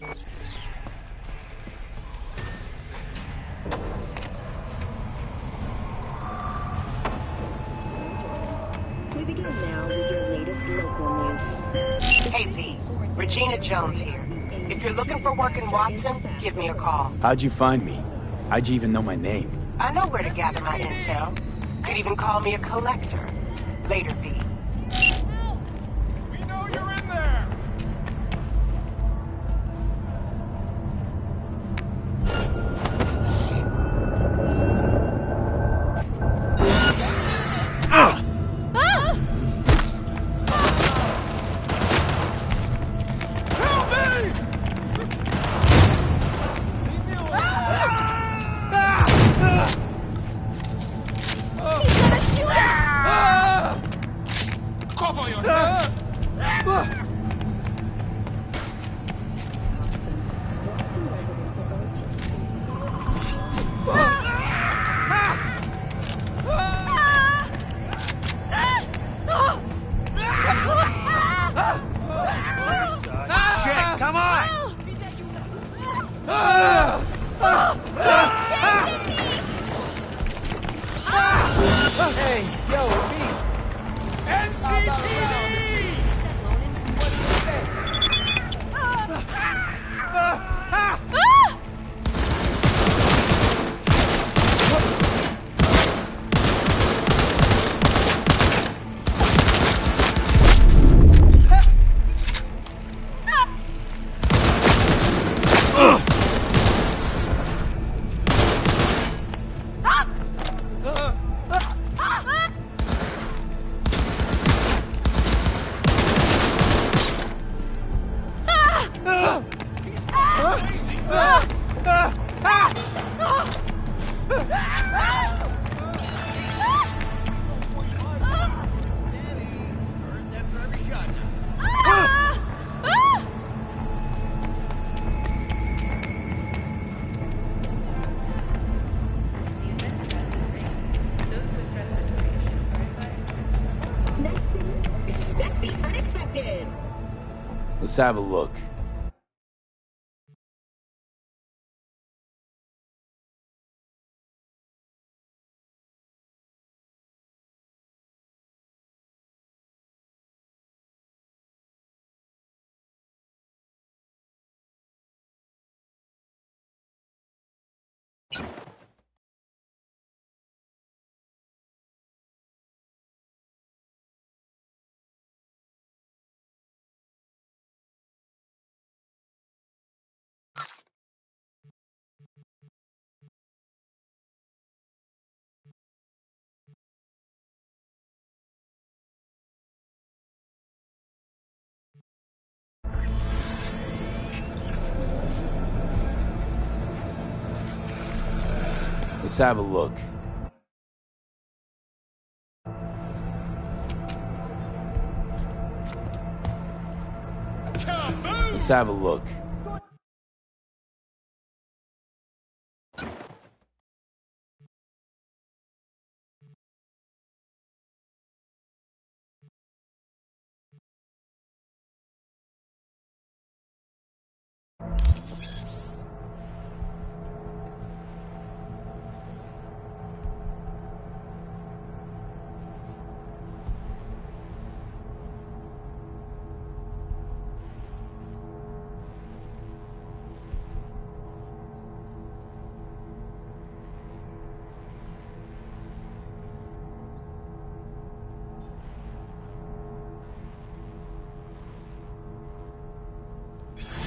We begin now with your latest local news. Hey V, Regina Jones here. If you're looking for work in Watson, give me a call. How'd you find me? How'd you even know my name? I know where to gather my intel. Could even call me a collector. Later, V. We know you're in there! Expect the unexpected. Let's have a look. Let's have a look. Let's have a look.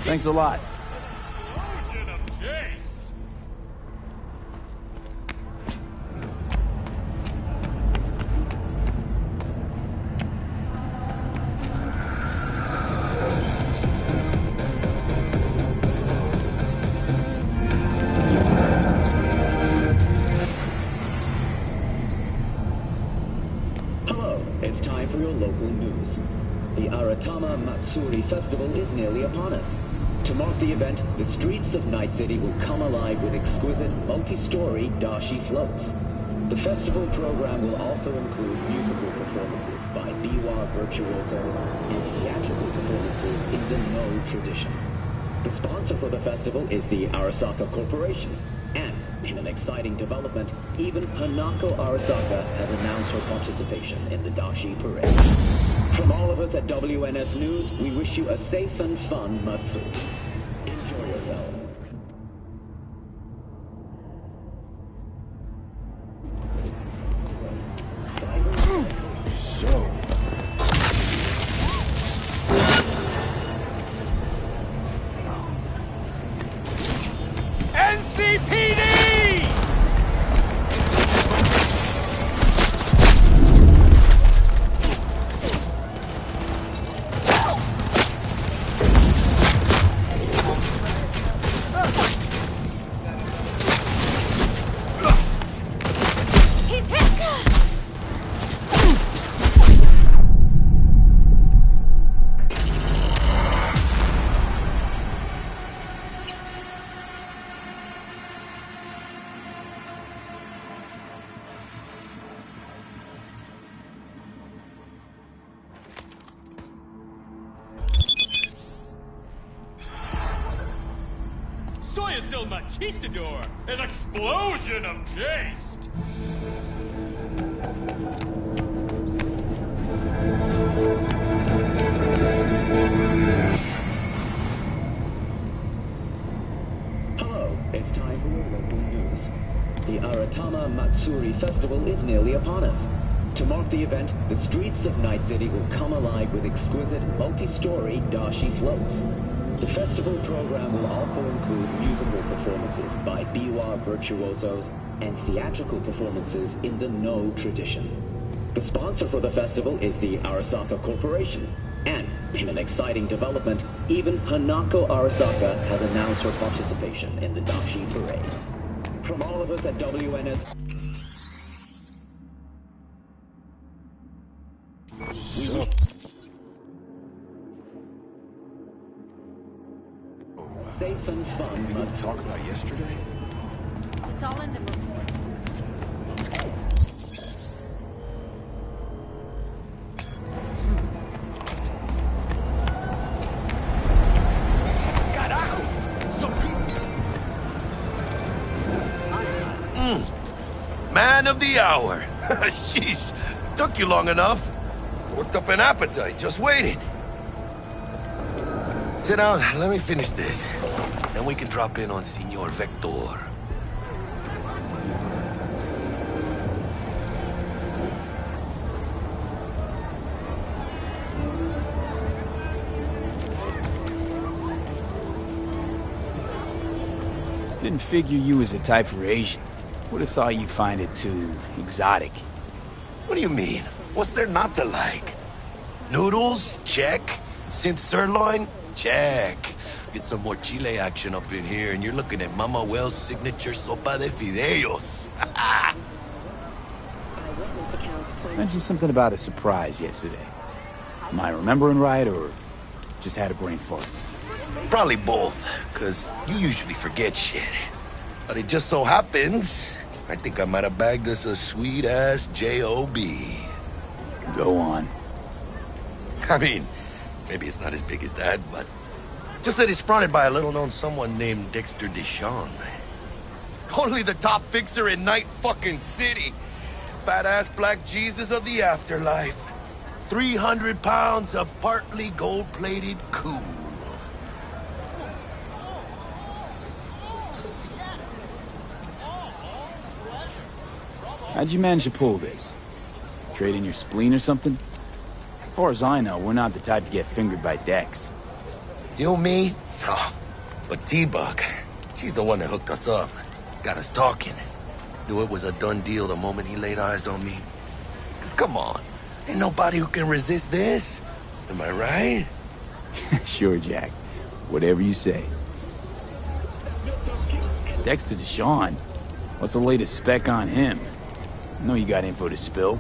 Thanks a lot. Hello, it's time for your local news. The Aratama Matsuri Festival is nearly upon us. To mark the event, the streets of Night City will come alive with exquisite, multi-story dashi floats. The festival program will also include musical performances by biwa virtuosos and theatrical performances in the No tradition. The sponsor for the festival is the Arasaka Corporation. And, in an exciting development, even Hanako Arasaka has announced her participation in the Dashi Parade. From all of us at WNS News, we wish you a safe and fun Matsuri. Enjoy yourself. NCPD! He's hit! Soy es el machistador! An explosion of taste! Hello, it's time for your local news. The Aratama Matsuri Festival is nearly upon us. To mark the event, the streets of Night City will come alive with exquisite, multi-story dashi floats. The festival program will also include musical performances by biwa virtuosos and theatrical performances in the No tradition. The sponsor for the festival is the Arasaka Corporation. And, in an exciting development, even Hanako Arasaka has announced her participation in the Dashi Parade. From all of us at WNS... Safe and fun. We didn't talk about yesterday? It's all in the report. Carajo! Some people... Man of the hour. Sheesh. Took you long enough. Worked up an appetite, just waiting. Sit down, let me finish this. Then we can drop in on Senor Vector. Didn't figure you was a type for Asian. Would have thought you'd find it too exotic. What do you mean? What's there not to like? Noodles? Check. Synth sirloin? Check. Get some more Chile action up in here, and you're looking at Mama Wells' signature sopa de fideos. Eyewitness accounts point Mentioned something about a surprise yesterday. Am I remembering right, or just had a brain fart? Probably both, because you usually forget shit. But it just so happens, I think I might have bagged us a sweet-ass J.O.B. Go on. I mean, maybe it's not as big as that, but... just that it's fronted by a little-known someone named Dexter Deshawn. Only the top fixer in Night fucking City. Fat-ass black Jesus of the afterlife. 300 pounds of partly gold-plated cool. How'd you manage to pull this? Trade in your spleen or something? As far as I know, we're not the type to get fingered by Dex. You, me? Oh, but T-Bug, she's the one that hooked us up. Got us talking. Knew it was a done deal the moment he laid eyes on me. 'Cause come on, ain't nobody who can resist this. Am I right? Sure, Jack. Whatever you say. Dexter Deshawn? What's the latest spec on him? I know you got info to spill.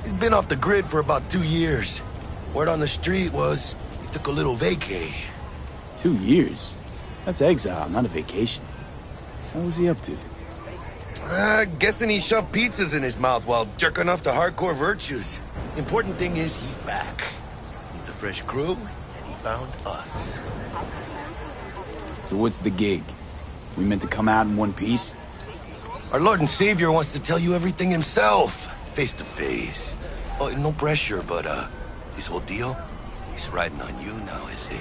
He's been off the grid for about 2 years. Word on the street was he took a little vacay. 2 years? That's exile, not a vacation. What was he up to? Guessing he shoved pizzas in his mouth while jerking off to hardcore virtues. Important thing is he's back. He's a fresh crew, and he found us. So what's the gig? We meant to come out in one piece? Our Lord and Savior wants to tell you everything himself, face to face. Oh, no pressure, but, this whole deal, he's riding on you now, is he?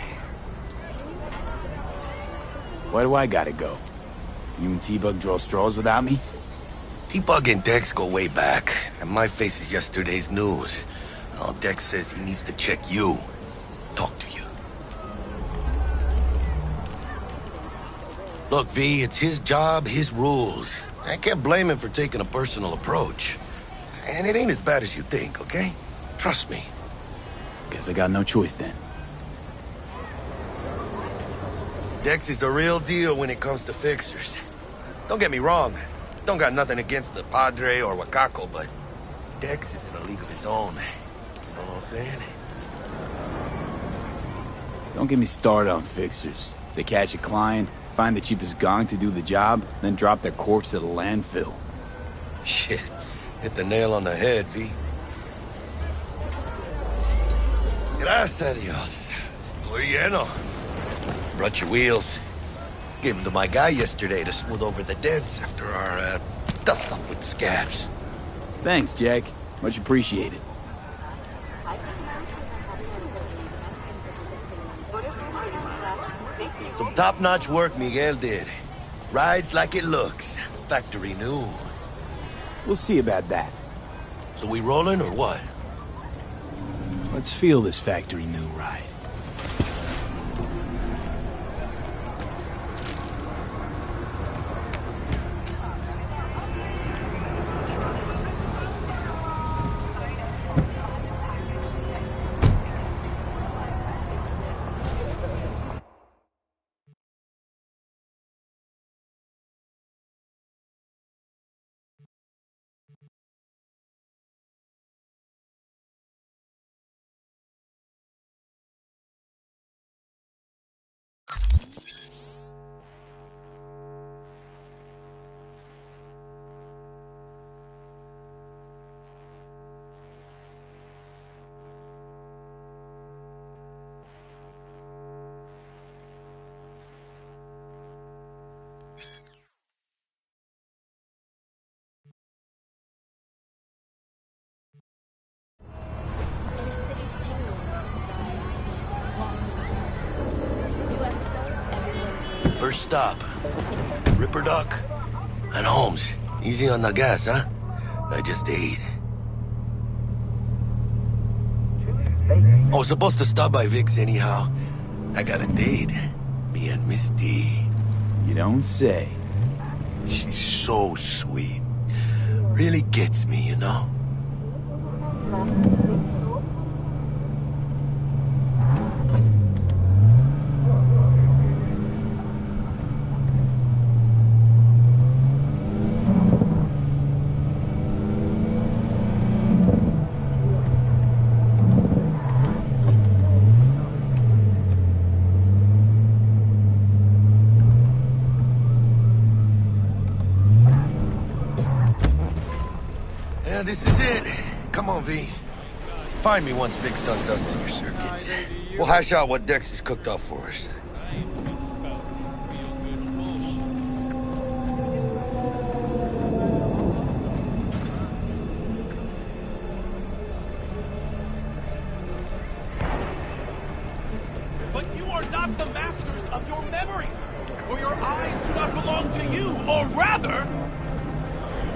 Why do I gotta go? You and T-Bug draw straws without me? T-Bug and Dex go way back, and my face is yesterday's news. Oh, Dex says he needs to check you. Talk to you. Look, V, it's his job, his rules. I can't blame him for taking a personal approach. And it ain't as bad as you think, okay? Trust me. Guess I got no choice then. Dex is the real deal when it comes to fixers. Don't get me wrong. Don't got nothing against the Padre or Wakako, but Dex is in a league of his own. You know what I'm saying? Don't get me started on fixers. They catch a client, find the cheapest gong to do the job, then drop their corpse at a landfill. Shit. Hit the nail on the head, V. Gracias a Dios. Estoy lleno. Brought your wheels. Gave them to my guy yesterday to smooth over the dents after our, dust-up with the scabs. Thanks, Jack. Much appreciated. Some top-notch work Miguel did. Rides like it looks. Factory new. We'll see about that. So we rolling or what? Let's feel this factory new ride. Inner City Tango design. New episodes every Wednesday. First stop. Ripper Duck and Holmes. Easy on the gas, huh? I just ate. I was supposed to stop by Vic's anyhow. I got a date. Me and Miss D. You don't say. She's so sweet. Really gets me, you know? Yeah, this is it. Come on, V. Find me once Vic's done dusting your circuits. We'll hash out what Dex has cooked up for us. But you are not the masters of your memories, for your eyes do not belong to you, or rather,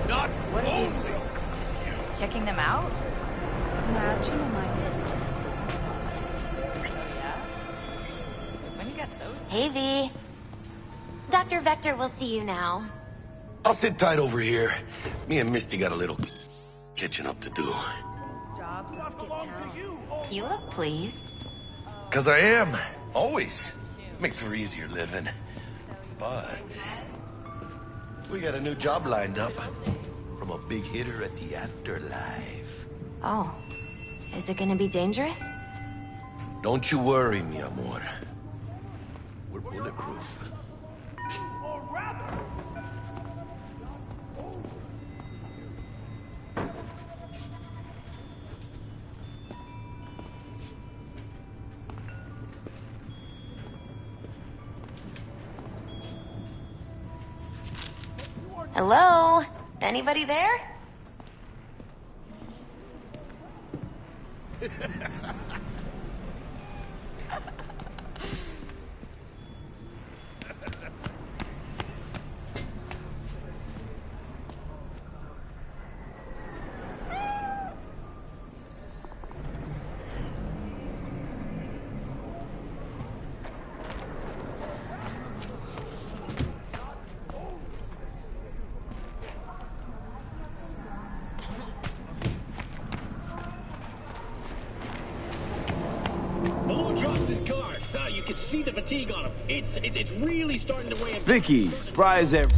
not only. Checking them out? Yeah. When you get those. Hey, V. Dr. Vector will see you now. I'll sit tight over here. Me and Misty got a little catching up to do. Jobs in Skip Town. You look pleased. 'Cause I am. Always. Makes for easier living. But we got a new job lined up from a big hitter at the afterlife. Oh. Is it gonna be dangerous? Don't you worry, mi amor. We're bulletproof. Hello? Anybody there? You can see the fatigue on him. It's really starting to weigh him. Vicky, surprise ever.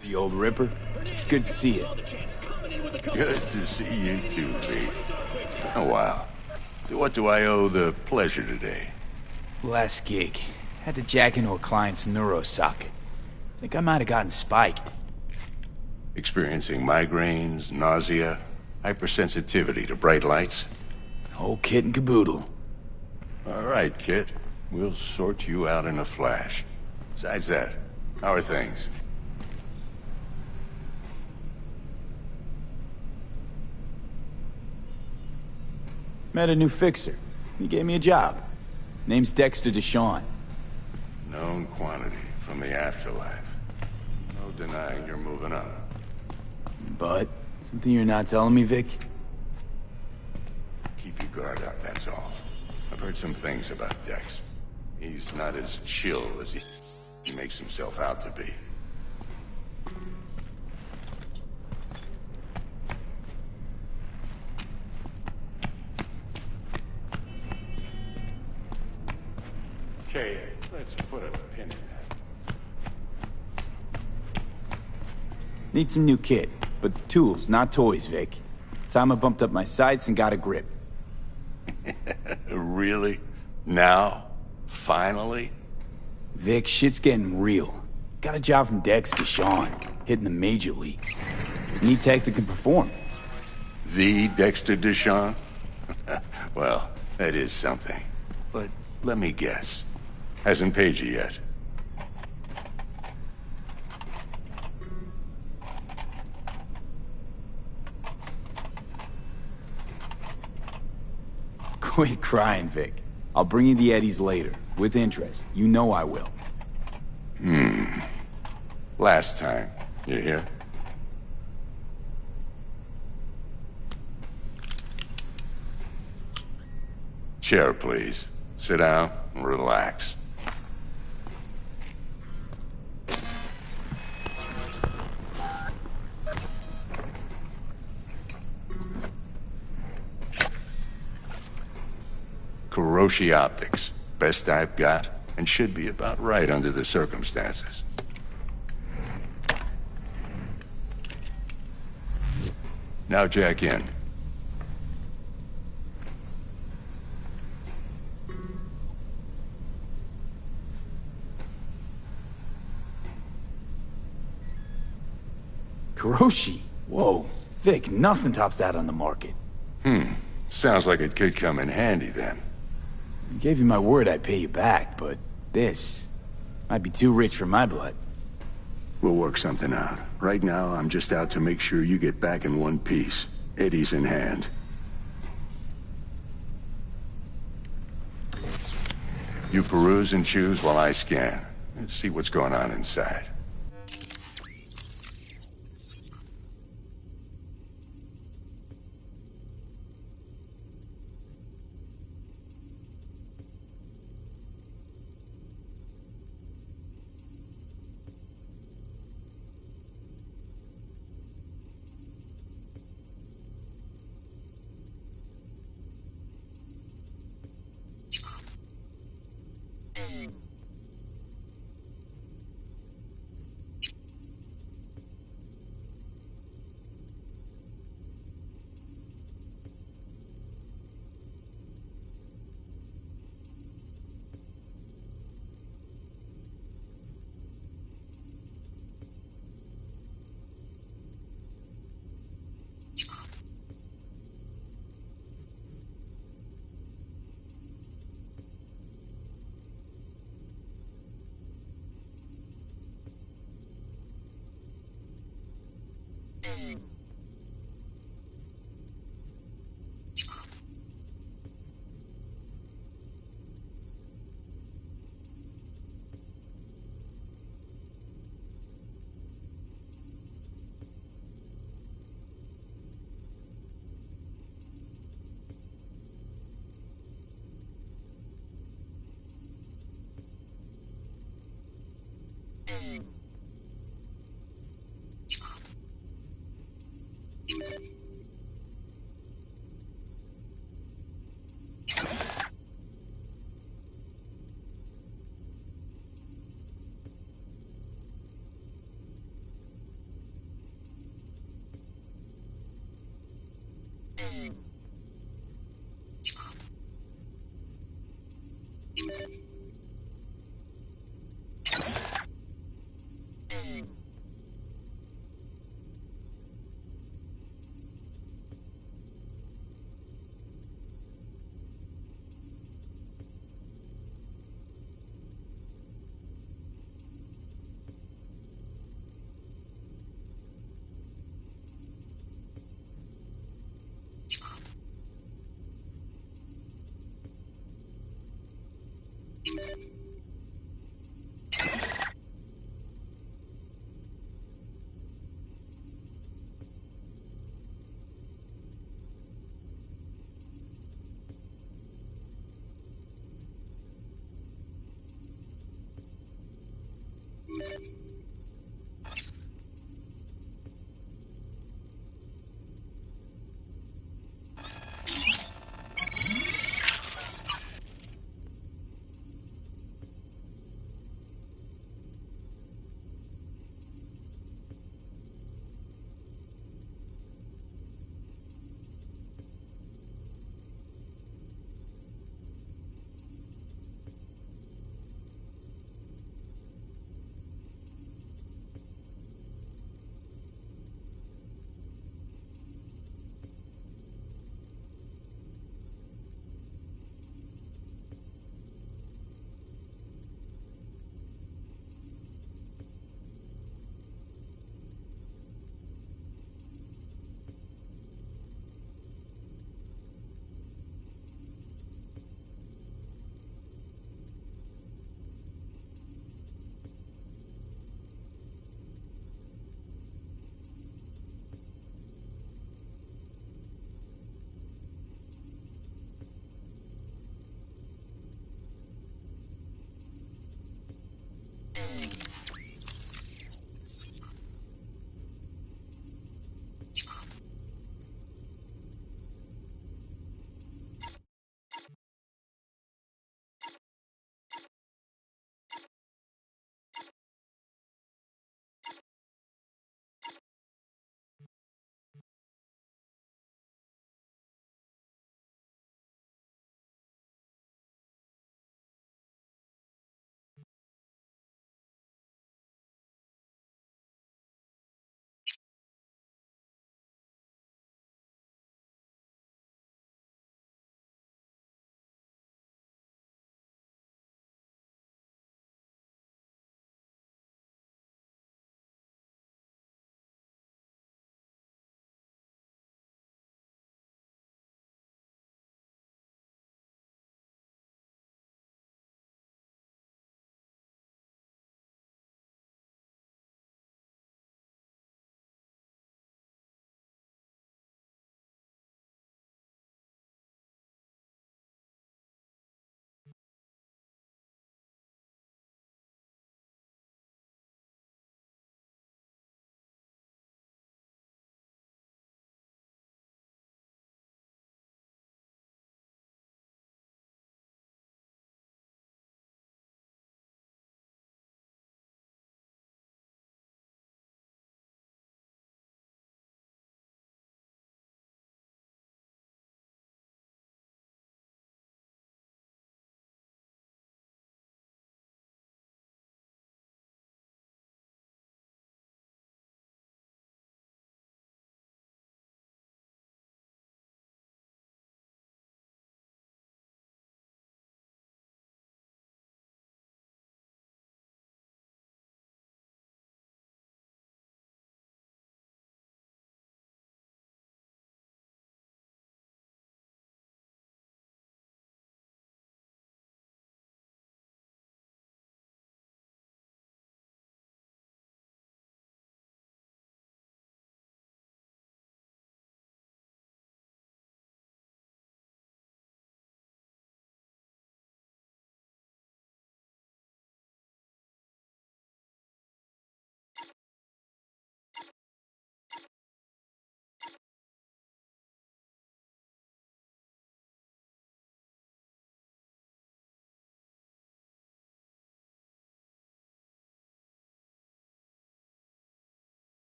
The old Ripper? It's good to see you. Good to see you too, V. Oh, wow. To what do I owe the pleasure today? Last gig. Had to jack into a client's neuro socket. Think I might have gotten spiked. Experiencing migraines, nausea, hypersensitivity to bright lights? Whole kit and caboodle. All right, kid. We'll sort you out in a flash. Besides that, how are things? Met a new fixer. He gave me a job. Name's Dexter DeShawn. Known quantity from the afterlife. No denying you're moving up. But, something you're not telling me, Vic? Keep your guard up, that's all. I've heard some things about Dex. He's not as chill as he makes himself out to be. Okay, let's put a pin in that. Need some new kit, but tools, not toys, Vic. Time I bumped up my sights and got a grip. Really? Now? Finally? Vic, shit's getting real. Got a job from Dex to Sean, hitting the major leagues. Need tech that can perform. The Dexter DeShawn? Well, that is something. But let me guess. Hasn't paid you yet. Quit crying, Vic. I'll bring you the eddies later, with interest. You know I will. Last time. You hear? Chair, please. Sit down and relax. Kuroshi Optics. Best I've got, and should be about right under the circumstances. Now jack in. Kuroshi? Whoa. Vic, nothing tops that on the market. Sounds like it could come in handy then. I gave you my word I'd pay you back, but this might be too rich for my blood. We'll work something out. Right now, I'm just out to make sure you get back in one piece. Eddie's in hand. You peruse and choose while I scan. Let's see what's going on inside.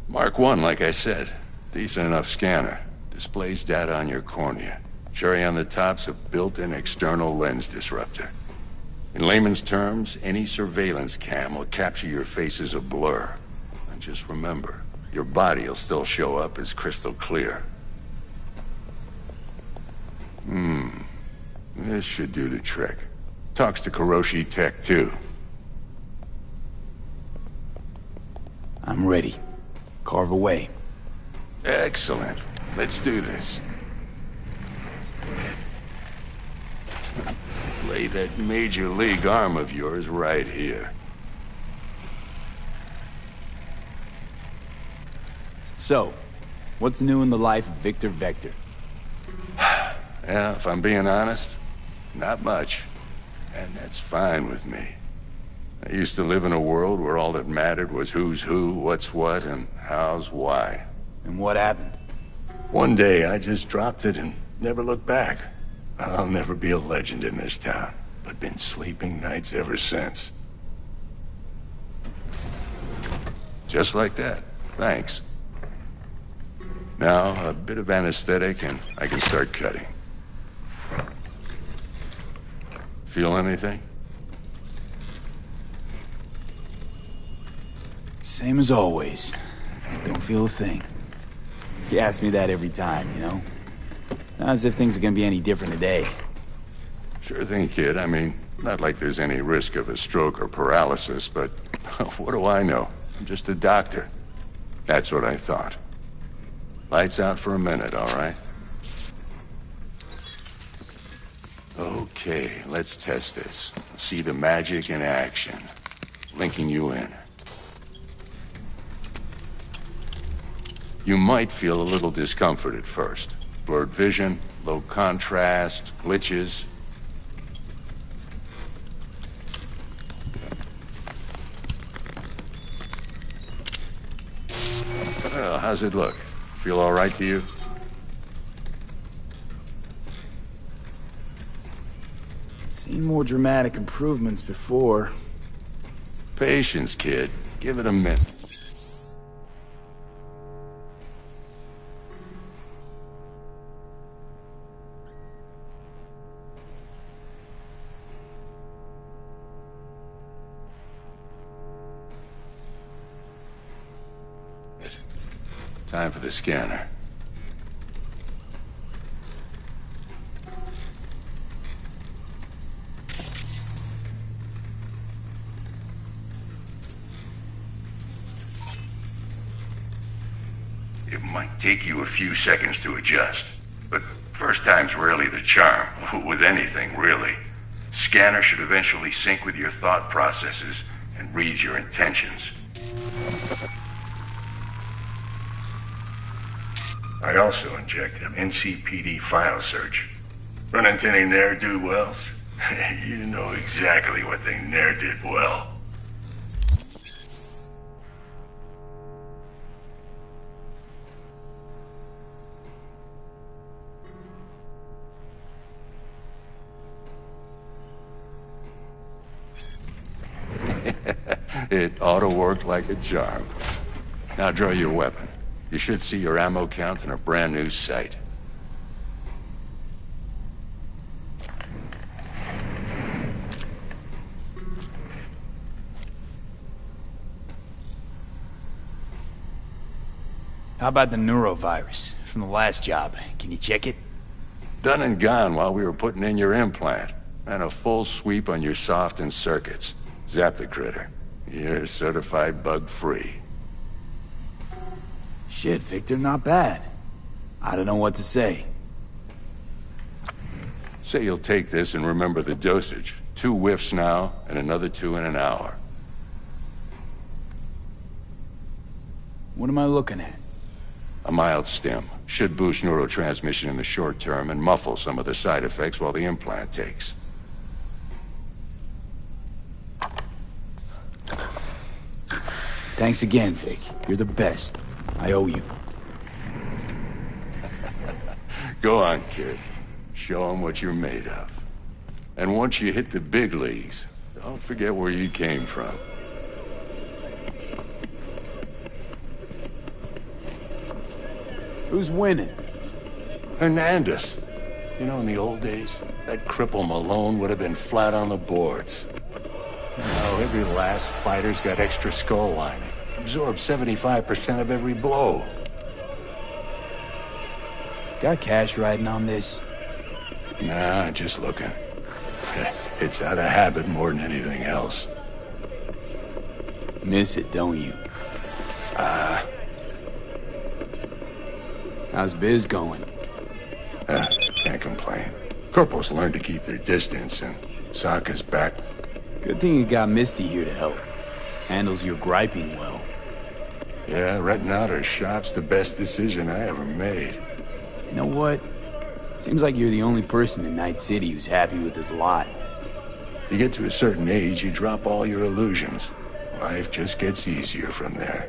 Mark 1, like I said. Decent enough scanner. Displays data on your cornea. Cherry on the top's a built-in external lens disruptor. In layman's terms, any surveillance cam will capture your face as a blur. And just remember, your body will still show up as crystal clear. This should do the trick. Talks to Kuroshi Tech, too. I'm ready. Carve away. Excellent. Let's do this. Lay that major league arm of yours right here. So, what's new in the life of Victor Vector? Yeah, if I'm being honest, not much. And that's fine with me. I used to live in a world where all that mattered was who's who, what's what, and how's why. And what happened? One day, I just dropped it and never looked back. I'll never be a legend in this town, but been sleeping nights ever since. Just like that. Thanks. Now, a bit of anesthetic and I can start cutting. Feel anything? Same as always. Don't feel a thing. You ask me that every time, you know? Not as if things are gonna be any different today. Sure thing, kid. I mean, not like there's any risk of a stroke or paralysis, but what do I know? I'm just a doctor. That's what I thought. Lights out for a minute, all right? Okay, let's test this. See the magic in action. Linking you in. You might feel a little discomfort at first. Blurred vision, low contrast, glitches. Well, how's it look? Feel all right to you? Seen more dramatic improvements before. Patience, kid. Give it a minute. Time for the scanner. It might take you a few seconds to adjust, but first time's rarely the charm, with anything, really. Scanner should eventually sync with your thought processes and read your intentions. I also injected an NCPD file search. Run into any ne'er-do-wells? You know exactly what they ne'er did well. It ought to work like a charm. Now draw your weapon. You should see your ammo count in a brand new sight. How about the neurovirus from the last job? Can you check it? Done and gone while we were putting in your implant. And a full sweep on your soft and circuits. Zap the critter. You're certified bug-free. Shit, Victor, not bad. I don't know what to say. Say you'll take this and remember the dosage. 2 whiffs now, and another 2 in an hour. What am I looking at? A mild stim. Should boost neurotransmission in the short term and muffle some of the side effects while the implant takes. Thanks again, Vic. You're the best. I owe you. Go on, kid. Show them what you're made of. And once you hit the big leagues, don't forget where you came from. Who's winning? Hernandez. You know, in the old days, that cripple Malone would have been flat on the boards. Now, every last fighter's got extra skull lining. Absorbs 75% of every blow. Got cash riding on this? Nah, just looking. It's out of habit more than anything else. Miss it, don't you? How's biz going? Can't complain. Corporals learn to keep their distance, and Sokka's back. Good thing you got Misty here to help. Handles your griping well. Yeah, renting out her shop's the best decision I ever made. You know what? Seems like you're the only person in Night City who's happy with this lot. You get to a certain age, you drop all your illusions. Life just gets easier from there.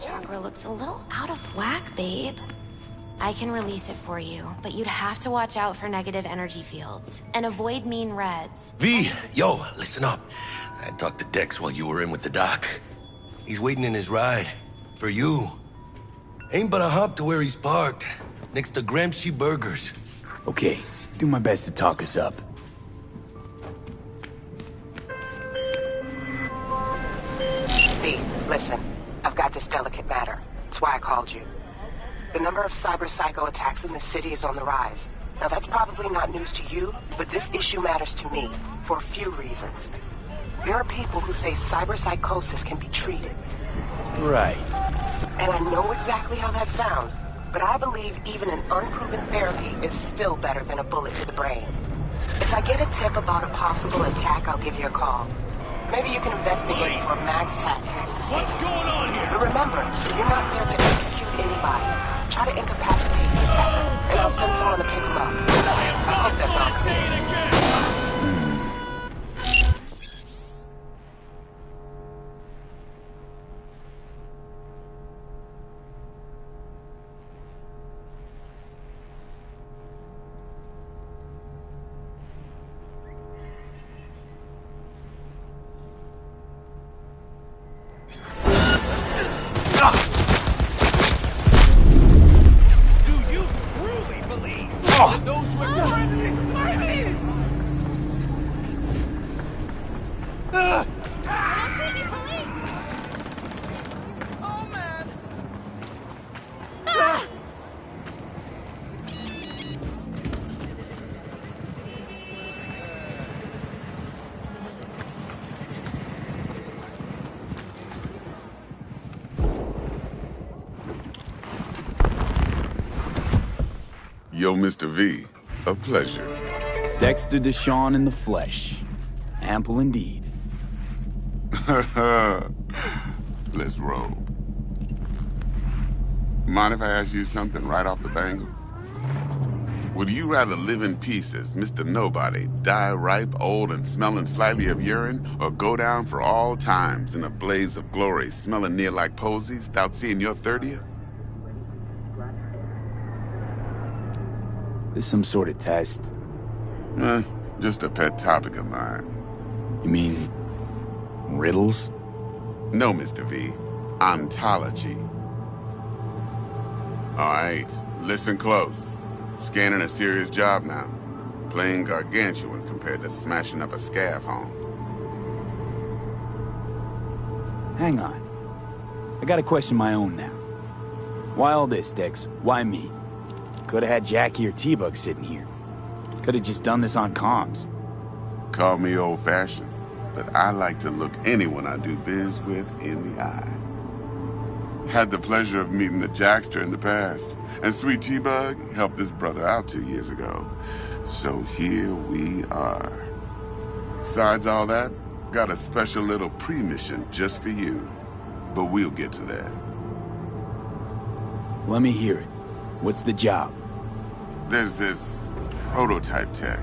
Chakra looks a little out of whack, babe. I can release it for you, but you'd have to watch out for negative energy fields and avoid mean reds. V, yo, listen up. I talked to Dex while you were in with the doc. He's waiting in his ride. For you. Ain't but a hop to where he's parked. Next to Gramsci Burgers. Okay, do my best to talk us up. V, listen. I've got this delicate matter. That's why I called you. The number of cyber-psycho attacks in the city is on the rise. Now that's probably not news to you, but this issue matters to me for a few reasons. There are people who say cyber-psychosis can be treated. Right. And I know exactly how that sounds, but I believe even an unproven therapy is still better than a bullet to the brain. If I get a tip about a possible attack, I'll give you a call. Maybe you can investigate before Max Tack hits the scene. What's going on here? But remember, you're not there to execute anybody. Try to incapacitate the attacker, and I'll send someone to pick him up. I hope that's honesty. Yo, Mr. V, a pleasure. Dexter Deshawn in the flesh. Ample indeed. Let's roll. Mind if I ask you something right off the bangle? Would you rather live in peace as Mr. Nobody, die ripe, old, and smelling slightly of urine, or go down for all times in a blaze of glory, smelling near like posies, without seeing your 30th? This some sort of test? Just a pet topic of mine. You mean riddles? No, Mr. V. Ontology. All right, listen close. Scanning a serious job now. Playing gargantuan compared to smashing up a scav home. Hang on. I got a question of my own now. Why all this, Dex? Why me? Could have had Jackie or T-Bug sitting here. Could have just done this on comms. Call me old-fashioned, but I like to look anyone I do biz with in the eye. Had the pleasure of meeting the Jackster in the past, and Sweet T-Bug helped this brother out 2 years ago. So here we are. Besides all that, got a special little pre-mission just for you. But we'll get to that. Let me hear it. What's the job? There's this prototype tech.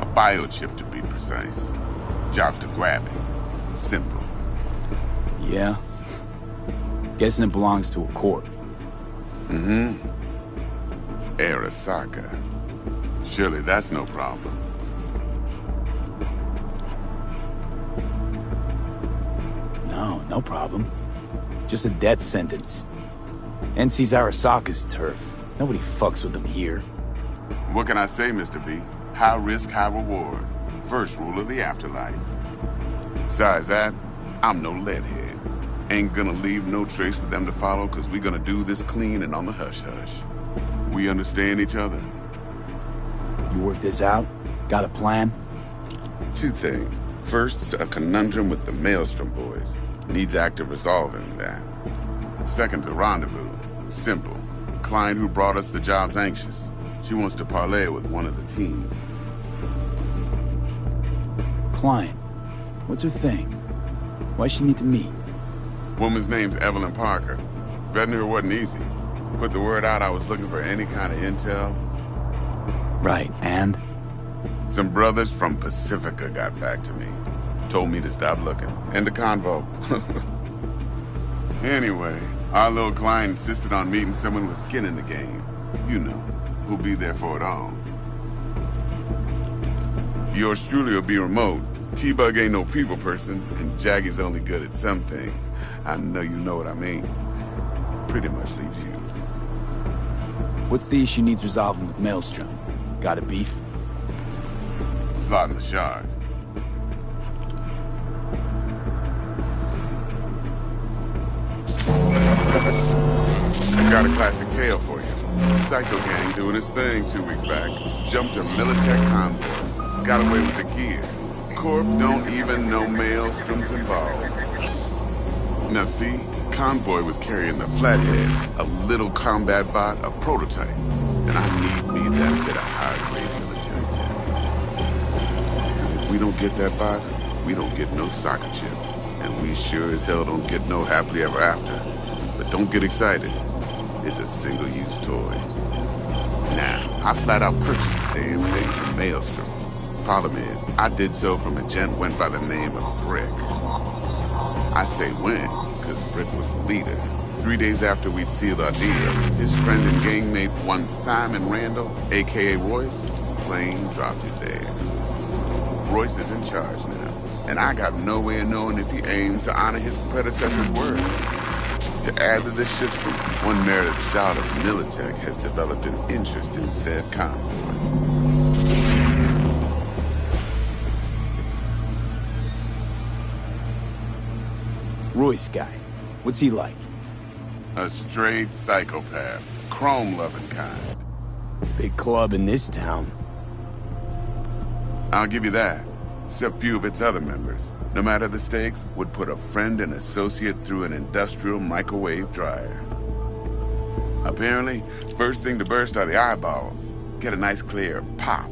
A biochip, to be precise. Job's to grab it. Simple. Yeah? Guessing it belongs to a corp. Mm-hmm. Arasaka. Surely that's no problem. No problem. Just a death sentence. NC's Arasaka's turf. Nobody fucks with them here. What can I say, Mr. B? High risk, high reward. First rule of the afterlife. Besides that, I'm no leadhead. Ain't gonna leave no trace for them to follow, cause we gonna do this clean and on the hush-hush. We understand each other. You work this out? Got a plan? Two things. First, a conundrum with the Maelstrom boys. Needs active resolving that. Second, a rendezvous. Simple. Client who brought us the job's anxious. She wants to parlay with one of the team. Client? What's her thing? Why she need to meet? Woman's name's Evelyn Parker. Vetting her wasn't easy. Put the word out I was looking for any kind of intel. Right, and? Some brothers from Pacifica got back to me. Told me to stop looking. End of convo. Anyway, our little client insisted on meeting someone with skin in the game. You know, who'll be there for it all. Yours truly will be remote. T-Bug ain't no people person, and Jaggy's only good at some things. I know you know what I mean. Pretty much leaves you. What's the issue needs resolving with Maelstrom? Got a beef? Slot in the shard. Got a classic tale for you. Psycho gang doing his thing 2 weeks back. Jumped a Militech convoy. Got away with the gear. Corp don't even know Maelstrom's involved. Now see, convoy was carrying the Flathead, a little combat bot, a prototype. And I need me that bit of high-grade military tech. Because if we don't get that bot, we don't get no soccer chip. And we sure as hell don't get no happily ever after. But don't get excited. It's a single-use toy. Now, I flat out purchased the damn thing from Maelstrom. Problem is, I did so from a gent went by the name of Brick. I say when, because Brick was the leader. 3 days after we'd sealed our deal, his friend and gangmate, one Simon Randall, a.k.a. Royce, plain dropped his ass. Royce is in charge now, and I got no way of knowing if he aims to honor his predecessor's word. To add to this shitstorm, one merited scout of Militech has developed an interest in said convoy. Royce guy. What's he like? A straight psychopath. Chrome-loving kind. Big club in this town. I'll give you that. Except few of its other members, no matter the stakes, would put a friend and associate through an industrial microwave dryer. Apparently, first thing to burst are the eyeballs. Get a nice clear pop.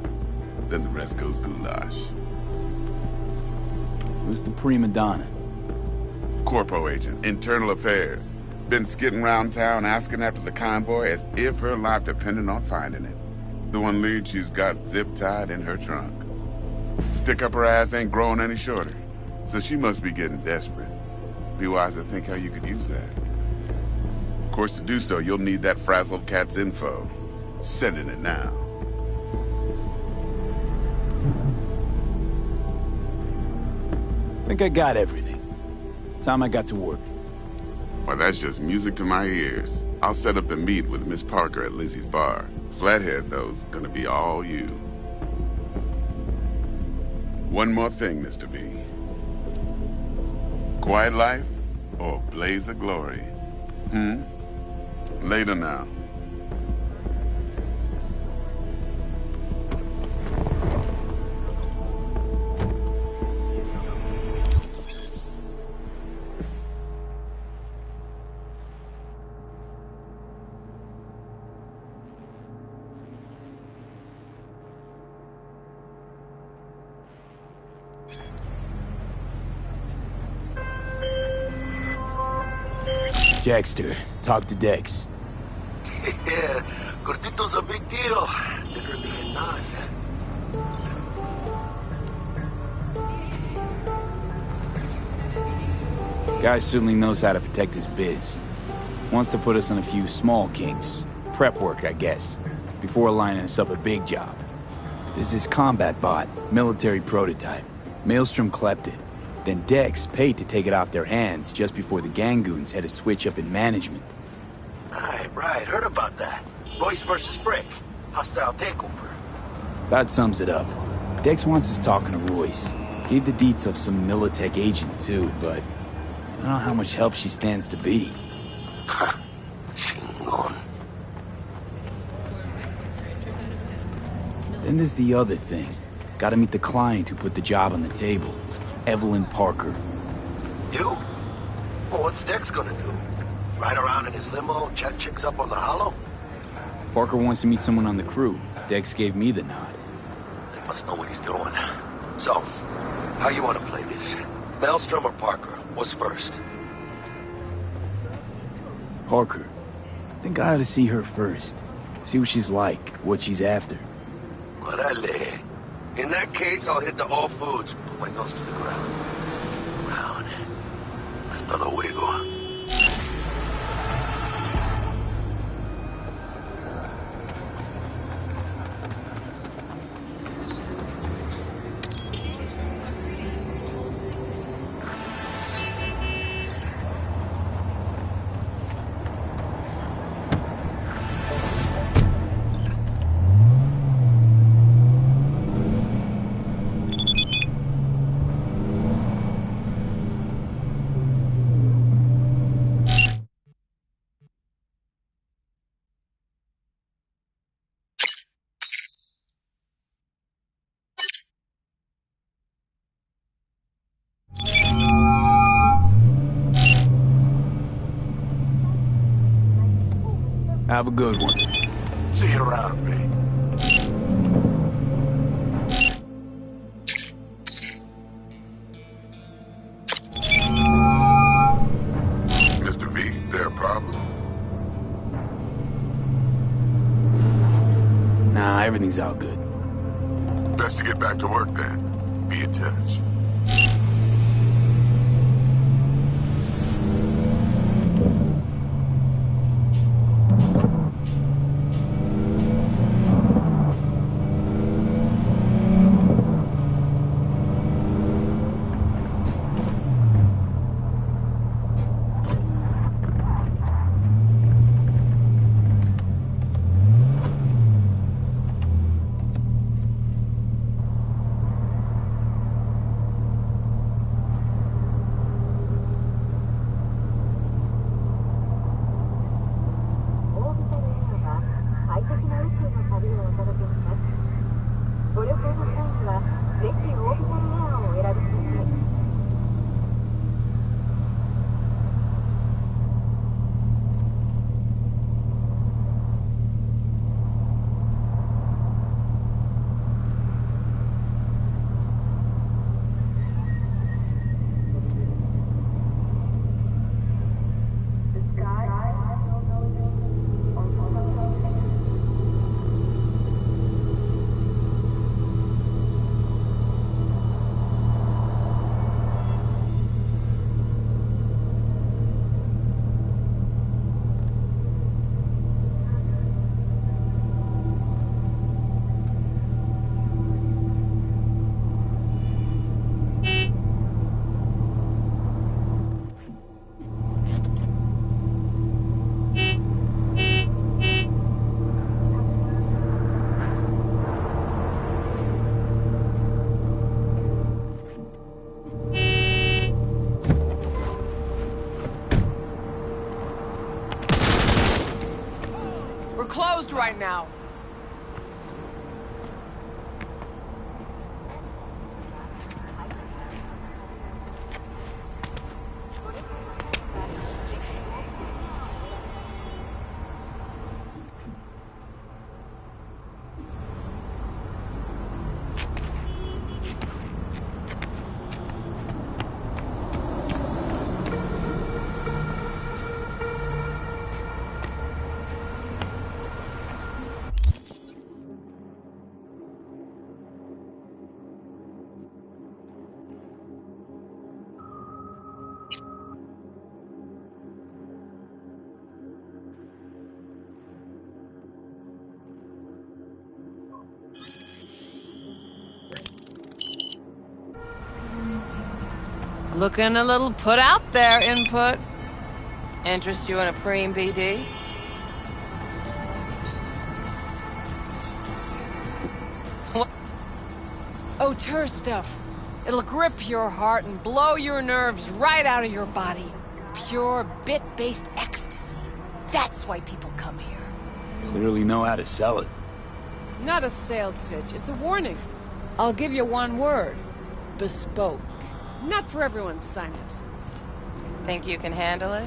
Then the rest goes goulash. Who's the prima donna? Corpo agent, internal affairs. Been skidding around town asking after the convoy as if her life depended on finding it. The one lead she's got zip-tied in her trunk. Stick up her ass ain't growing any shorter, so she must be getting desperate. Be wise to think how you could use that. Of course, to do so, you'll need that frazzled cat's info. Sending it now. Think I got everything. Time I got to work. Well, that's just music to my ears. I'll set up the meet with Miss Parker at Lizzie's bar. Flathead, though's gonna be all you. One more thing, Mr. V. Quiet life or blaze of glory? Later now. Jackster, talk to Dex. Yeah, Gordito's a big deal. Literally a none. Guy certainly knows how to protect his biz. Wants to put us on a few small kinks. Prep work, I guess. Before lining us up a big job. There's this combat bot, military prototype. Maelstrom clept it. Then Dex paid to take it off their hands just before the Gangoons had a switch up in management. Right, heard about that. Royce versus Brick. Hostile takeover. That sums it up. Dex wants us talking to Royce. Gave the deets of some Militech agent too, but I don't know how much help she stands to be. Chingon. Then there's the other thing. Gotta meet the client who put the job on the table. Evelyn Parker. You? Well, what's Dex gonna do? Ride around in his limo, chat chicks up on the hollow? Parker wants to meet someone on the crew. Dex gave me the nod. He must know what he's doing. So, how you want to play this? Maelstrom or Parker? What's first? Parker. Think I ought to see her first. See what she's like, what she's after. Orale. In that case, I'll hit the all foods. Put my nose to the ground. Stick around. Hasta luego. Have a good one. See you around, me. Mr. V, there a problem? Nah, everything's all good. Best to get back to work then. Be in touch. Closed right now. Looking a little put out there, Input. Interest you in a preem BD? What? Auteur stuff. It'll grip your heart and blow your nerves right out of your body. Pure bit-based ecstasy. That's why people come here. Clearly know how to sell it. Not a sales pitch, it's a warning. I'll give you one word. Bespoke. Not for everyone's synapses. Think you can handle it?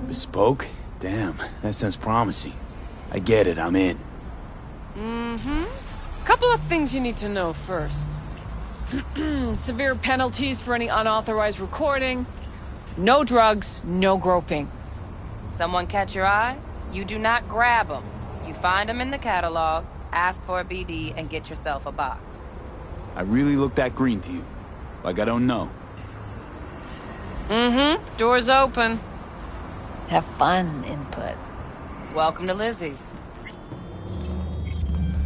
Bespoke? Damn, that sounds promising. I get it, I'm in. Couple of things you need to know first. Severe penalties for any unauthorized recording. No drugs, no groping. Someone catch your eye? You do not grab them. You find them in the catalog, ask for a BD, and get yourself a box. I really look that green to you. Like I don't know. Door's open. Have fun, Input. Welcome to Lizzie's.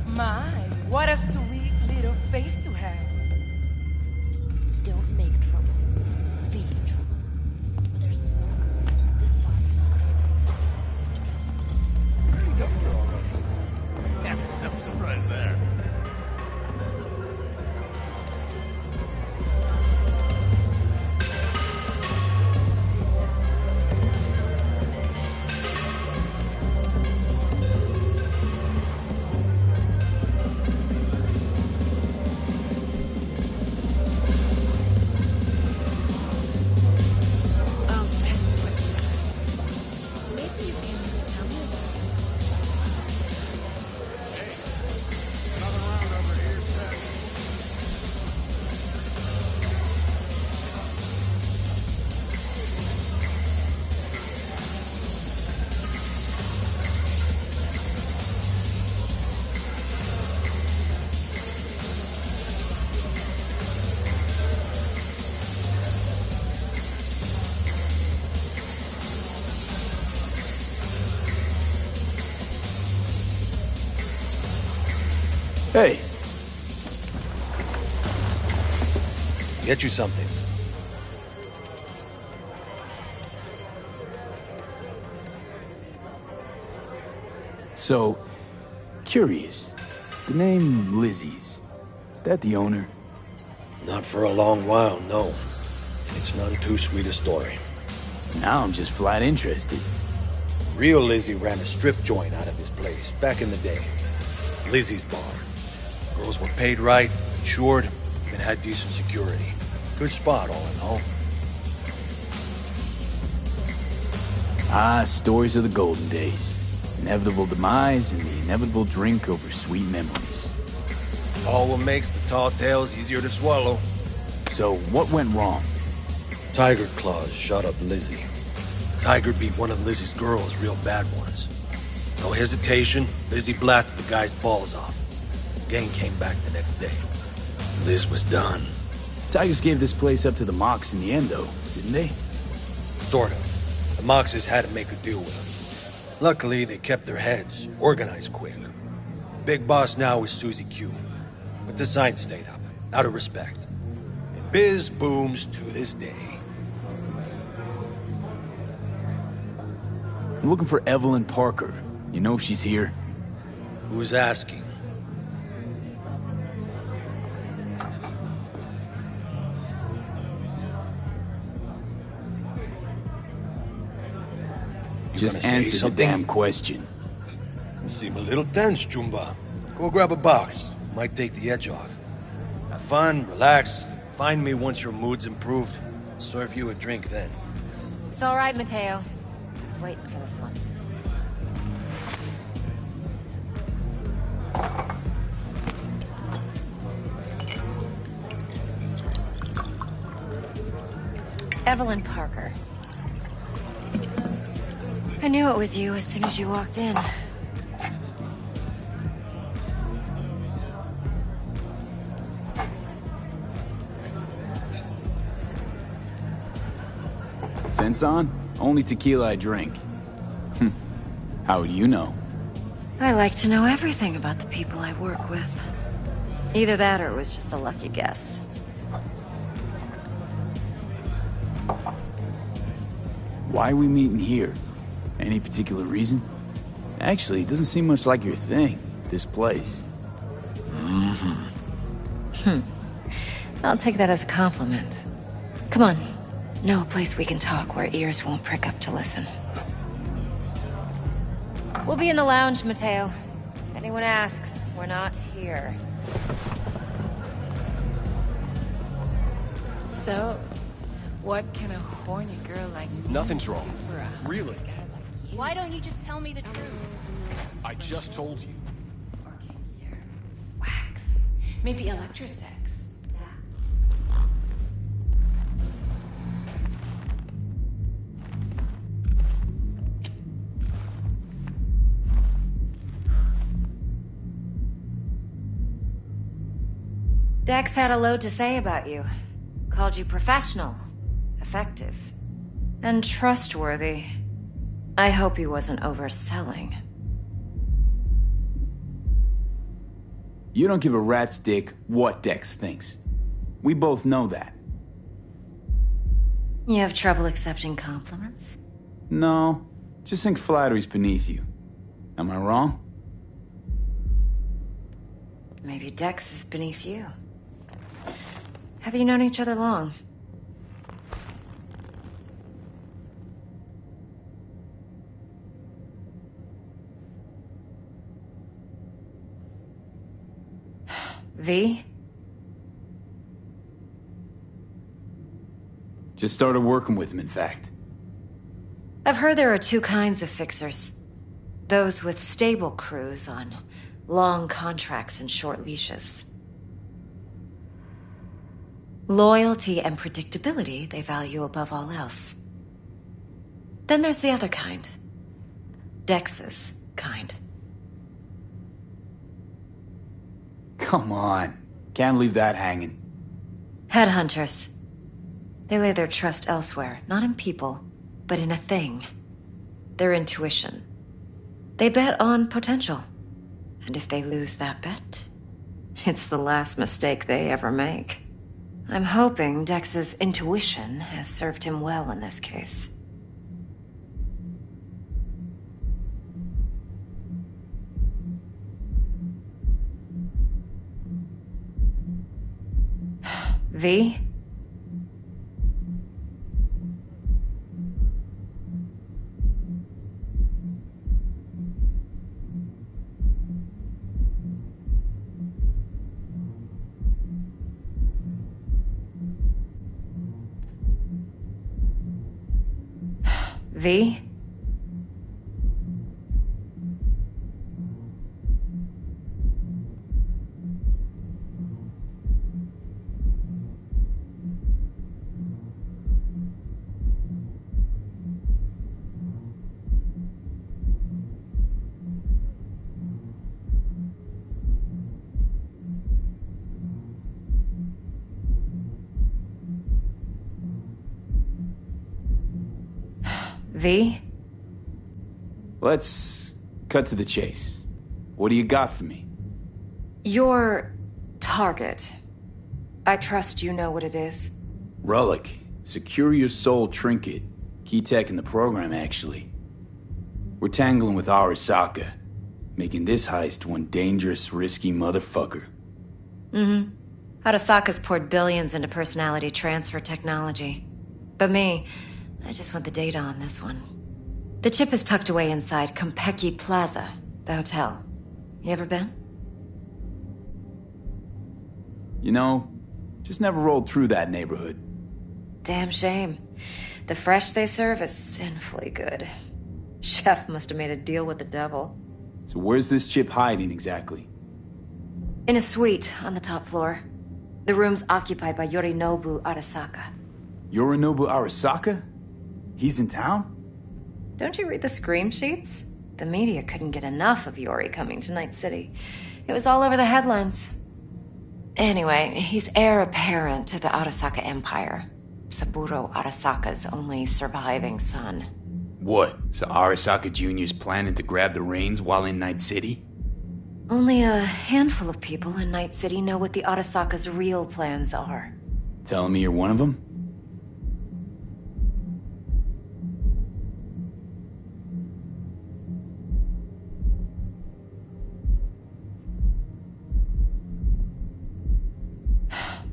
My, what a sweet little face you have. Don't make trouble. Be trouble. Where there's smoke, this fire. Yeah, no surprise there. Hey. Get you something. So, curious. The name Lizzie's. Is that the owner? Not for a long while, no. It's none too sweet a story. Now I'm just flat interested. Real Lizzie ran a strip joint out of his place back in the day. Lizzie's bar. Girls were paid right, Insured, and had decent security. Good spot, all in all. Ah, stories of the golden days. Inevitable demise and the inevitable drink over sweet memories. All what makes the tall tales easier to swallow. So, what went wrong? Tiger Claws shot up Lizzie. Tiger beat one of Lizzie's girls real bad once. No hesitation, Lizzie blasted the guy's balls off. Gang came back the next day. Liz was done. Tigers gave this place up to the Mox in the end, though, didn't they? Sort of. The Moxes had to make a deal with them. Luckily, they kept their heads, organized quick. Big boss now is Susie Q. But the sign stayed up, out of respect. And biz booms to this day. I'm looking for Evelyn Parker. You know if she's here? Who's asking? Just answer the damn question. Seem a little tense, Chumba. Go grab a box. Might take the edge off. Have fun, relax. Find me once your mood's improved. Serve you a drink then. It's all right, Mateo. I was waiting for this one. Evelyn Parker. I knew it was you as soon as you walked in. Sense on? Only tequila I drink. How would you know? I like to know everything about the people I work with. Either that or it was just a lucky guess. Why are we meeting here? Any particular reason? Actually, it doesn't seem much like your thing, this place. I'll take that as a compliment. Come on. Know a place we can talk where ears won't prick up to listen. We'll be in the lounge, Mateo. If anyone asks, we're not here. So, what can a horny girl like me Nothing's do wrong. for a Really? guy like you? Why don't you just tell me the truth? I just told you. Wax. Maybe electrosex. Dex had a load to say about you. Called you professional, effective, and trustworthy. I hope he wasn't overselling. You don't give a rat's dick what Dex thinks. We both know that. You have trouble accepting compliments? No, just think flattery's beneath you. Am I wrong? Maybe Dex is beneath you. Have you known each other long? V? Just started working with him, in fact. I've heard there are two kinds of fixers. Those with stable crews on long contracts and short leashes. Loyalty and predictability they value above all else. Then there's the other kind. Dex's kind. Come on. Can't leave that hanging. Headhunters. They lay their trust elsewhere, not in people, but in a thing. Their intuition. They bet on potential. And if they lose that bet, it's the last mistake they ever make. I'm hoping Dex's intuition has served him well in this case. V? V? V? Let's cut to the chase. What do you got for me? Your target. I trust you know what it is. Relic. Secure your soul trinket. Key tech in the program, actually. We're tangling with Arasaka, making this heist one dangerous, risky motherfucker. Mm-hmm. Arasaka's poured billions into personality transfer technology. But me, I just want the data on this one. The chip is tucked away inside Konpeki Plaza, the hotel. You ever been? You know, just never rolled through that neighborhood. Damn shame. The fresh they serve is sinfully good. Chef must have made a deal with the devil. So where's this chip hiding exactly? In a suite on the top floor. The room's occupied by Yorinobu Arasaka. Yorinobu Arasaka? He's in town? Don't you read the scream sheets? The media couldn't get enough of Yori coming to Night City. It was all over the headlines. Anyway, he's heir apparent to the Arasaka Empire. Saburo Arasaka's only surviving son. What? So Arasaka Jr.'s planning to grab the reins while in Night City? Only a handful of people in Night City know what the Arasaka's real plans are. Telling me you're one of them?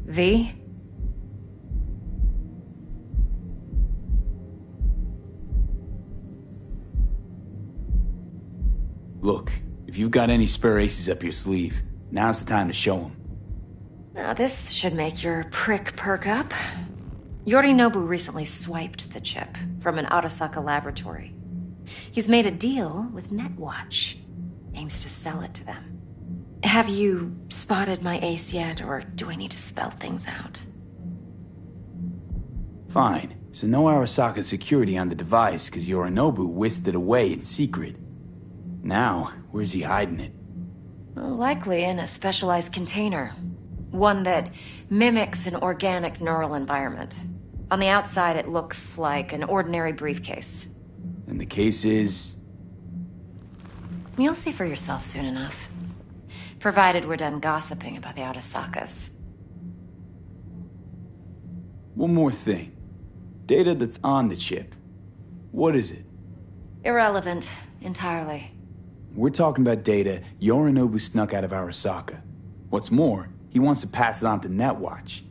V? Look, if you've got any spare aces up your sleeve, now's the time to show them. Now this should make your prick perk up. Yorinobu recently swiped the chip from an Arasaka laboratory. He's made a deal with Netwatch. Aims to sell it to them. Have you spotted my ace yet, or do I need to spell things out? Fine. So no Arasaka security on the device because Yorinobu whisked it away in secret. Now, where's he hiding it? Well, likely in a specialized container. One that mimics an organic neural environment. On the outside, it looks like an ordinary briefcase. And the case is? You'll see for yourself soon enough. Provided we're done gossiping about the Arasakas. One more thing. Data that's on the chip. What is it? Irrelevant, entirely. We're talking about data Yorinobu snuck out of Arasaka. What's more, he wants to pass it on to Netwatch.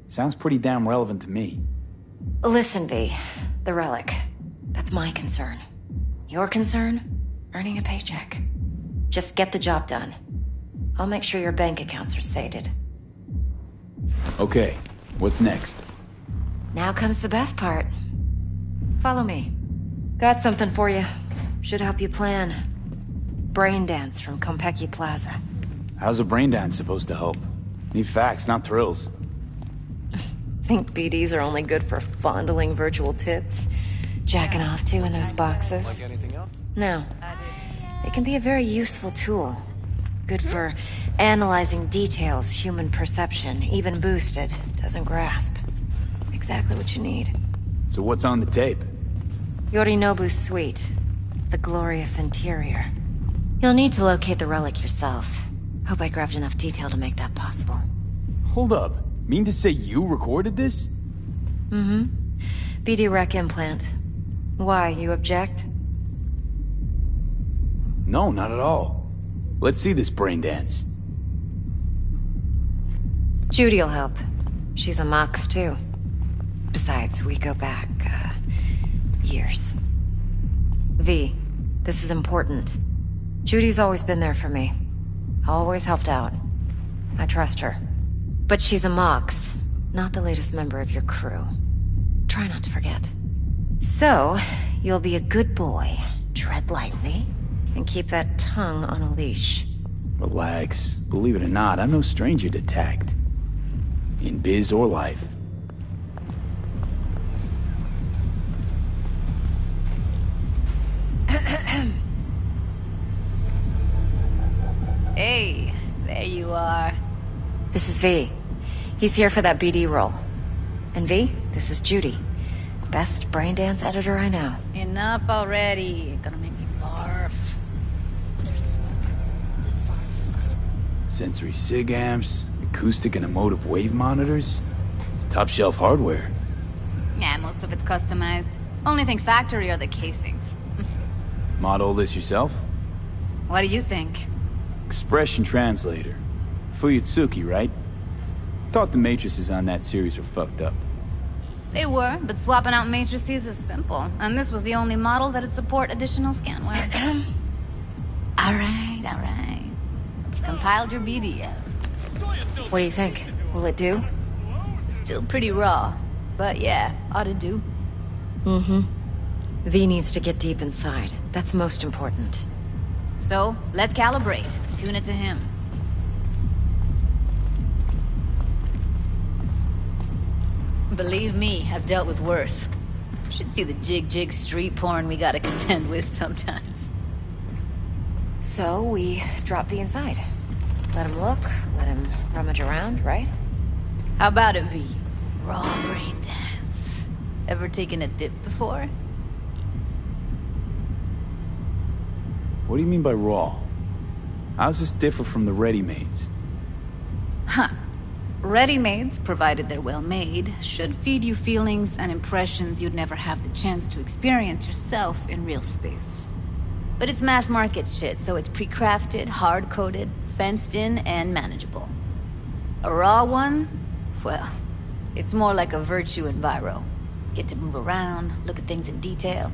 Sounds pretty damn relevant to me. Listen, V. The relic. That's my concern. Your concern? Earning a paycheck. Just get the job done. I'll make sure your bank accounts are sated. Okay, what's next? Now comes the best part. Follow me. Got something for you. Should help you plan. Brain dance from Konpeki Plaza. How's a brain dance supposed to help? Need facts, not thrills. Think BDs are only good for fondling virtual tits? Jacking off to in those boxes? Like anything else? No. They can be a very useful tool. Good for analyzing details human perception, even boosted, doesn't grasp. Exactly what you need. So what's on the tape? Yorinobu's suite. The glorious interior. You'll need to locate the relic yourself. Hope I grabbed enough detail to make that possible. Hold up. Mean to say you recorded this? Mm-hmm. BD rec implant. Why, you object? No, not at all. Let's see this brain dance. Judy'll help. She's a Mox, too. Besides, we go back, years. V, this is important. Judy's always been there for me. Always helped out. I trust her. But she's a Mox, not the latest member of your crew. Try not to forget. So, You'll be a good boy. Tread lightly. And keep that tongue on a leash. Relax. Believe it or not, I'm no stranger to tact. In biz or life. Hey, there you are. This is V. He's here for that BD role. And V, this is Judy. Best brain dance editor I know. Enough already. Gonna make me barf. There's smoke. This far. Sensory sig amps, acoustic and emotive wave monitors. It's top shelf hardware. Yeah, most of it's customized. Only thing factory are the casings. Model this yourself? What do you think? Expression translator. Fuyutsuki, right? Thought the matrices on that series were fucked up. They were, but swapping out matrices is simple. And this was the only model that'd support additional scanware. Alright. Compiled your BDF. What do you think? Will it do? Still pretty raw. But yeah, ought to do. Mm-hmm. V needs to get deep inside. That's most important. So, let's calibrate. Tune it to him. Believe me, I've dealt with worse. Should see the jig street porn we gotta contend with sometimes. So, we drop V inside. Let him look, let him rummage around, right? How about it, V? Raw brain dance. Ever taken a dip before? What do you mean by raw? How's this differ from the ready-mades? Huh. Ready-mades, provided they're well made, should feed you feelings and impressions you'd never have the chance to experience yourself in real space. But it's mass market shit, so it's pre-crafted, hard-coded, fenced in, and manageable. A raw one? Well, it's more like a virtue enviro. Get to move around, look at things in detail.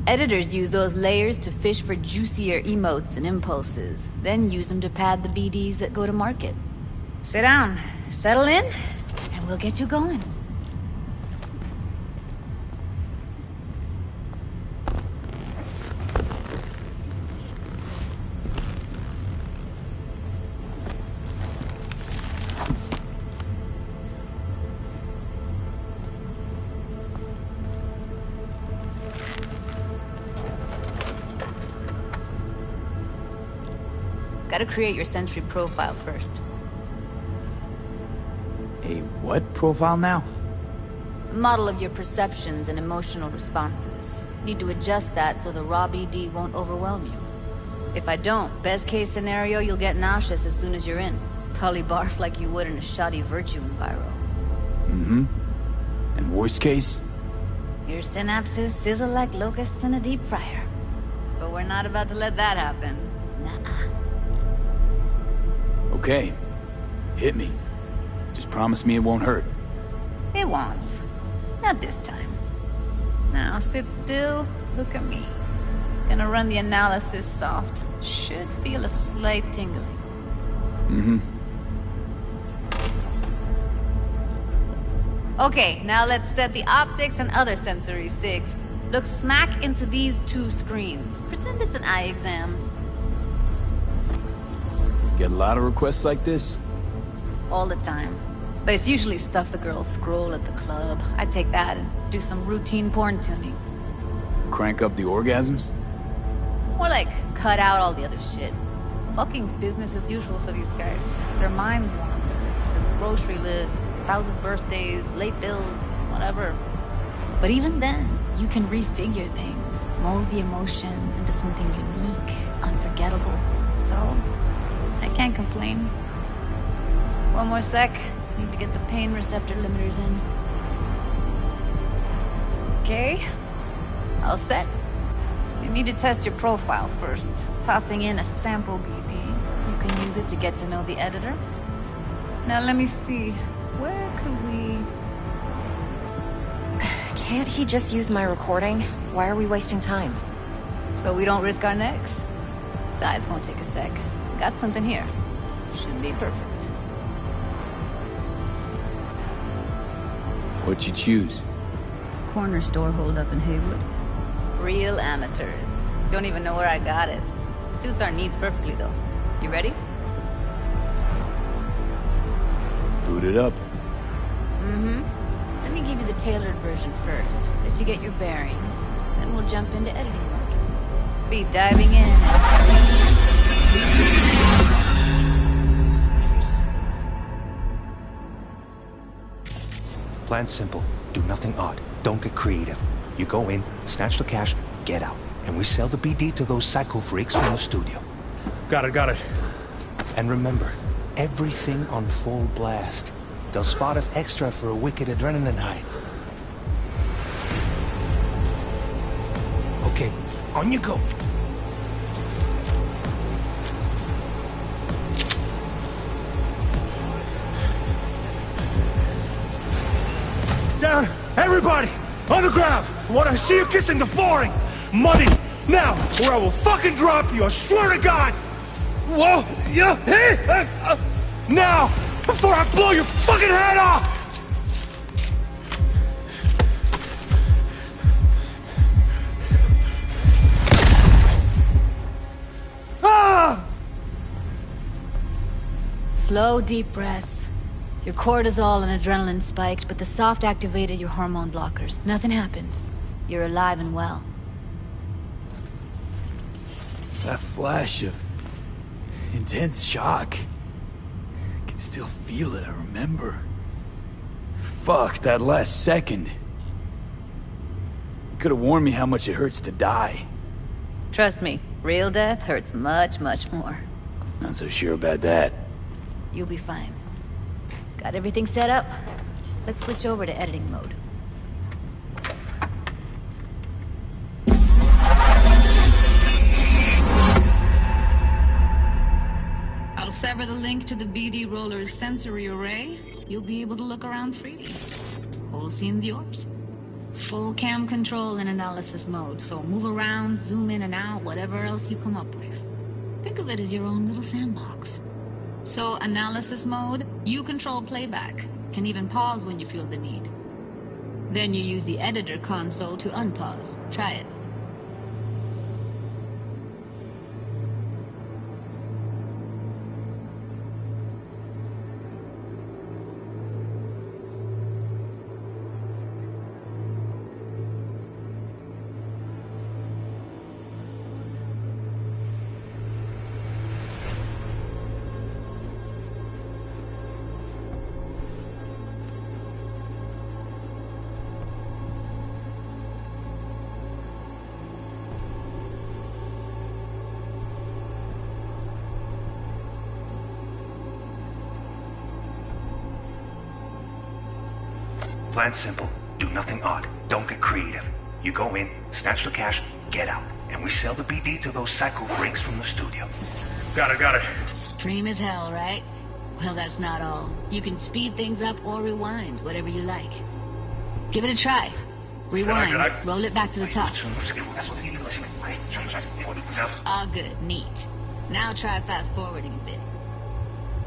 Editors use those layers to fish for juicier emotes and impulses, then use them to pad the BDs that go to market. Sit down, settle in, and we'll get you going. Gotta create your sensory profile first. A what profile now? A model of your perceptions and emotional responses. Need to adjust that so the raw BD won't overwhelm you. If I don't, best case scenario, you'll get nauseous as soon as you're in. Probably barf like you would in a shoddy virtue enviro. Mm-hmm. And worst case? Your synapses sizzle like locusts in a deep fryer. But we're not about to let that happen. Nuh-uh. Okay. Hit me. Just promise me it won't hurt. It won't. Not this time. Now sit still, look at me. Gonna run the analysis soft. Should feel a slight tingling. Mm-hmm. Okay, now let's set the optics and other sensory sigs. Look smack into these two screens. Pretend it's an eye exam. Get a lot of requests like this? All the time. But it's usually stuff the girls scroll at the club. I take that and do some routine porn tuning. Crank up the orgasms? More like, cut out all the other shit. Fucking's business as usual for these guys. Their minds wander to grocery lists, spouses' birthdays, late bills, whatever. But even then, you can refigure things, mold the emotions into something unique, unforgettable. So, I can't complain. One more sec. Need to get the pain receptor limiters in. Okay. All set. You need to test your profile first. Tossing in a sample BD. You can use it to get to know the editor. Now let me see. Where could we... Can't he just use my recording? Why are we wasting time? So we don't risk our necks. Besides, won't take a sec. Got something here. Should be perfect. What'd you choose? Corner store holdup in Haywood. Real amateurs. Don't even know where I got it. Suits our needs perfectly, though. You ready? Boot it up. Mm-hmm. Let me give you the tailored version first, let you get your bearings. Then we'll jump into editing mode. Be diving in. Plan simple. Do nothing odd. Don't get creative. You go in, snatch the cash, get out. And we sell the BD to those psycho freaks from the studio. Got it. And remember, everything on full blast. They'll spot us extra for a wicked adrenaline high. Okay, on you go. Down! Everybody! On the ground! I want to see you kissing the flooring! Money! Now! Or I will fucking drop you! I swear to God! Whoa! Yeah! Hey! Now! Before I blow your fucking head off! Ah! Slow, deep breaths. Your cortisol and adrenaline spiked, but the soft activated your hormone blockers. Nothing happened. You're alive and well. That flash of intense shock. I can still feel it, I remember. Fuck, that last second. You could have warned me how much it hurts to die. Trust me, real death hurts much, much more. Not so sure about that. You'll be fine. Got everything set up? Let's switch over to editing mode. I'll sever the link to the BD Roller's sensory array. You'll be able to look around freely. Whole scene's yours. Full cam control in analysis mode, so move around, zoom in and out, whatever else you come up with. Think of it as your own little sandbox. So, analysis mode, you control playback. Can even pause when you feel the need. Then you use the editor console to unpause. Try it. Plan simple. Do nothing odd. Don't get creative. You go in, snatch the cash, get out. And we sell the BD to those psycho freaks from the studio. Got it. Dream as hell, right? Well, that's not all. You can speed things up or rewind, whatever you like. Give it a try. Rewind. Roll it back to the top. All good. Neat. Now try fast forwarding a bit.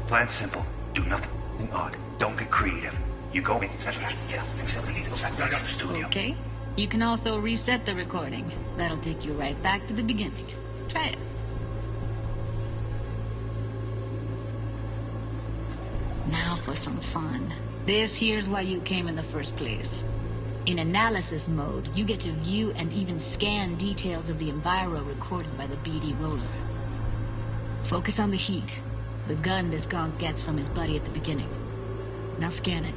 Plan simple. Do nothing odd. Don't get creative. You go in, snatch the cash, get out. And we sell the BD to those psycho freaks from the studio. Okay. You can also reset the recording. That'll take you right back to the beginning. Try it. Now for some fun. This here's why you came in the first place. In analysis mode, you get to view and even scan details of the enviro recorded by the BD roller. Focus on the heat, the gun this gonk gets from his buddy at the beginning. Now scan it.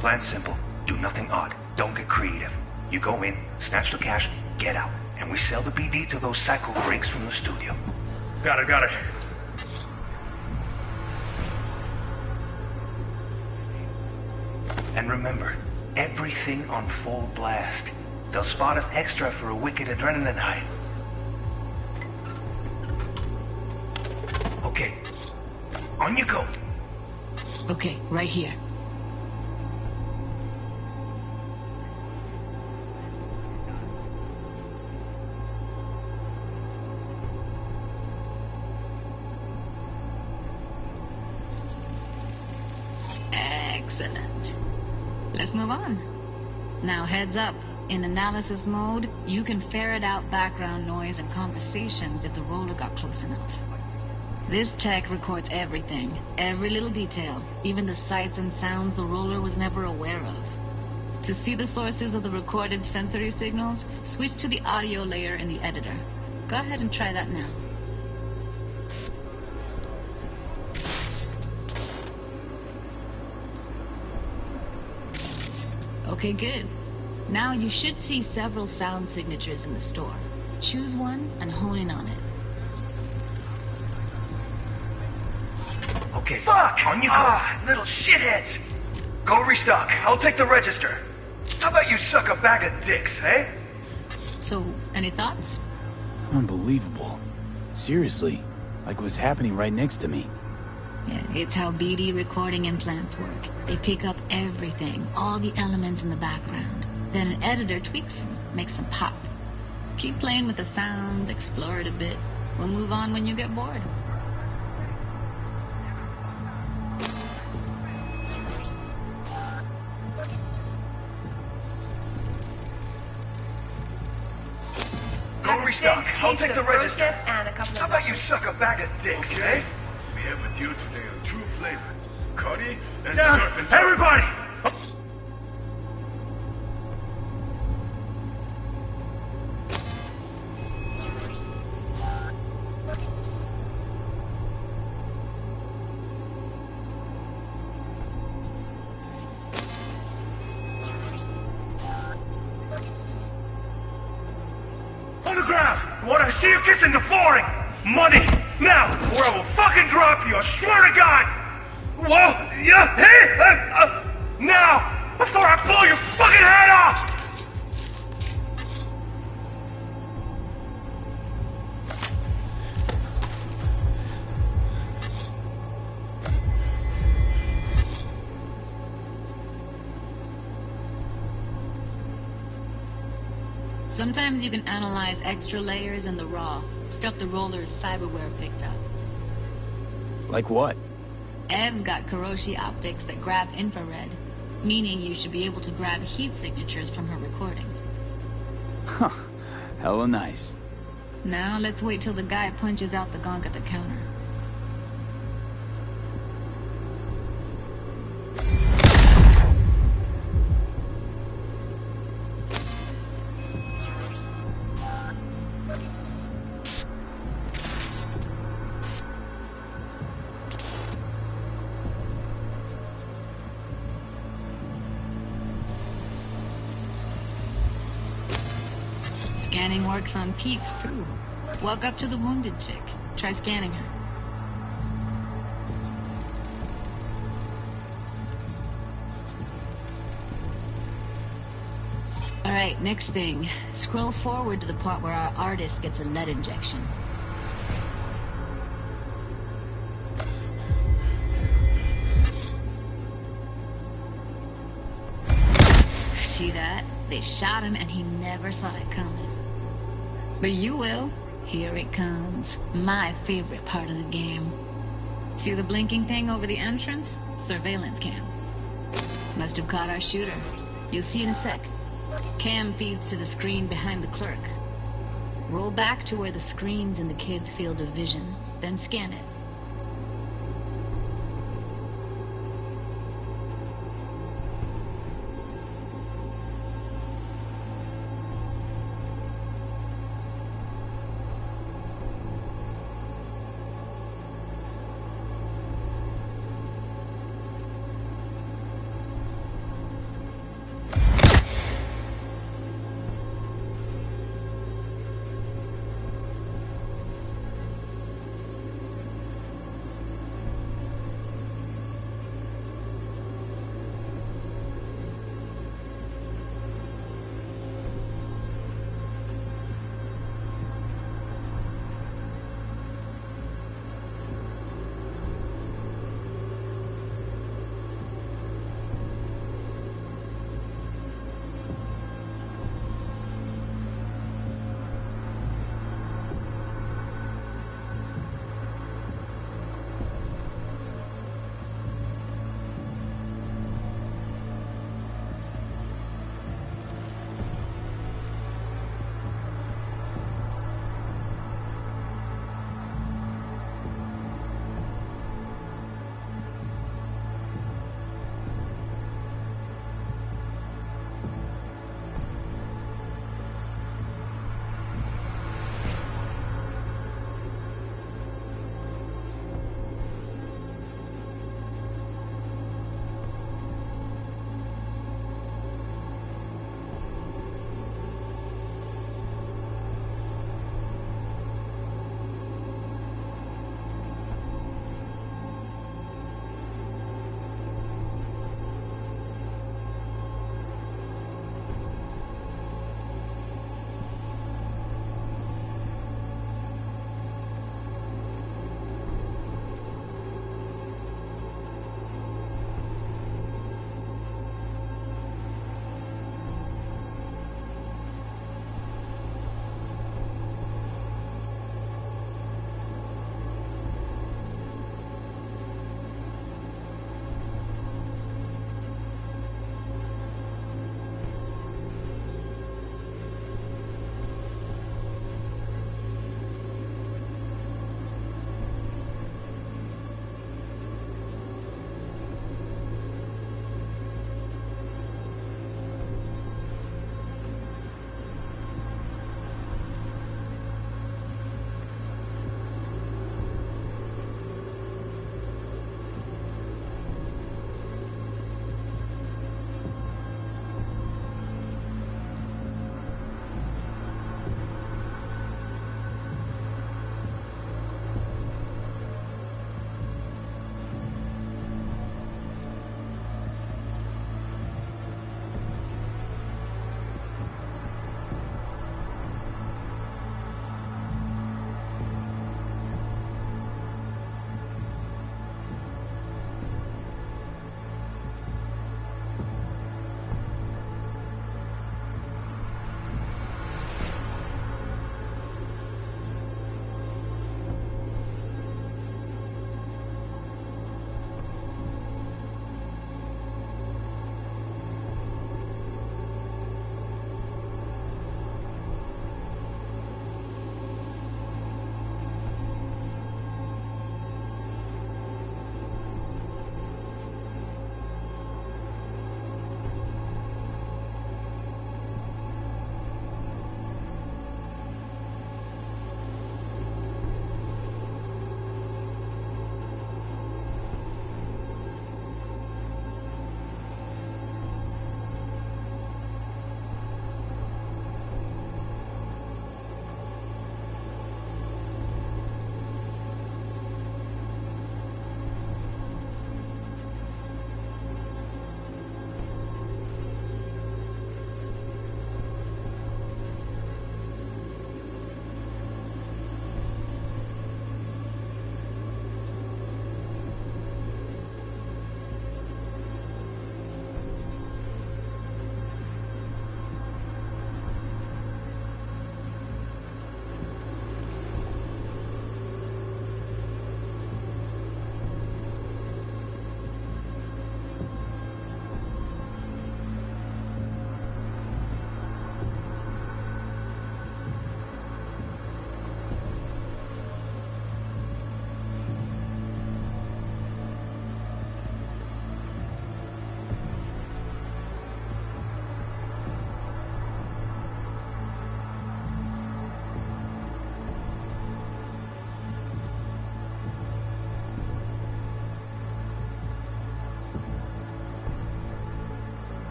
Plan simple. Do nothing odd. Don't get creative. You go in, snatch the cash, get out. And we sell the BD to those psycho freaks from the studio. Got it. And remember, everything on full blast. They'll spot us extra for a wicked adrenaline high. Okay. On you go. Okay, right here. Excellent. Let's move on. Now heads up. In analysis mode, you can ferret out background noise and conversations if the roller got close enough. This tech records everything, every little detail, even the sights and sounds the roller was never aware of. To see the sources of the recorded sensory signals, switch to the audio layer in the editor. Go ahead and try that now. Okay, good. Now you should see several sound signatures in the store. Choose one and hone in on it. Okay. Fuck! On you go. Little shitheads. Go restock. I'll take the register. How about you suck a bag of dicks, eh? So, any thoughts? Unbelievable. Seriously, like it was happening right next to me. Yeah, it's how BD recording implants work. They pick up everything, all the elements in the background. Then an editor tweaks them, makes them pop. Keep playing with the sound, explore it a bit. We'll move on when you get bored. Go restock. I'll take the register. How about you suck a bag of dicks, eh? We have with you today are two flavors, curry and Now, surf and everybody! On the ground! I want to see you kissing the flooring! Money! Now! Or I will fucking drop you, I swear to God! Whoa! Yeah! Hey! Now! Before I blow your fucking head off! Sometimes you can analyze extra layers in the raw, stuff the roller's cyberware picked up. Like what? Ev's got Kiroshi optics that grab infrared, meaning you should be able to grab heat signatures from her recording. Huh. Hella nice. Now let's wait till the guy punches out the gong at the counter. Scanning works on peeps, too. Walk up to the wounded chick. Try scanning her. Alright, next thing. Scroll forward to the part where our artist gets a lead injection. See that? They shot him and he never saw it coming. But you will. Here it comes. My favorite part of the game. See the blinking thing over the entrance? Surveillance cam. Must have caught our shooter. You'll see in a sec. Cam feeds to the screen behind the clerk. Roll back to where the screen's in the kid's field of vision, then scan it.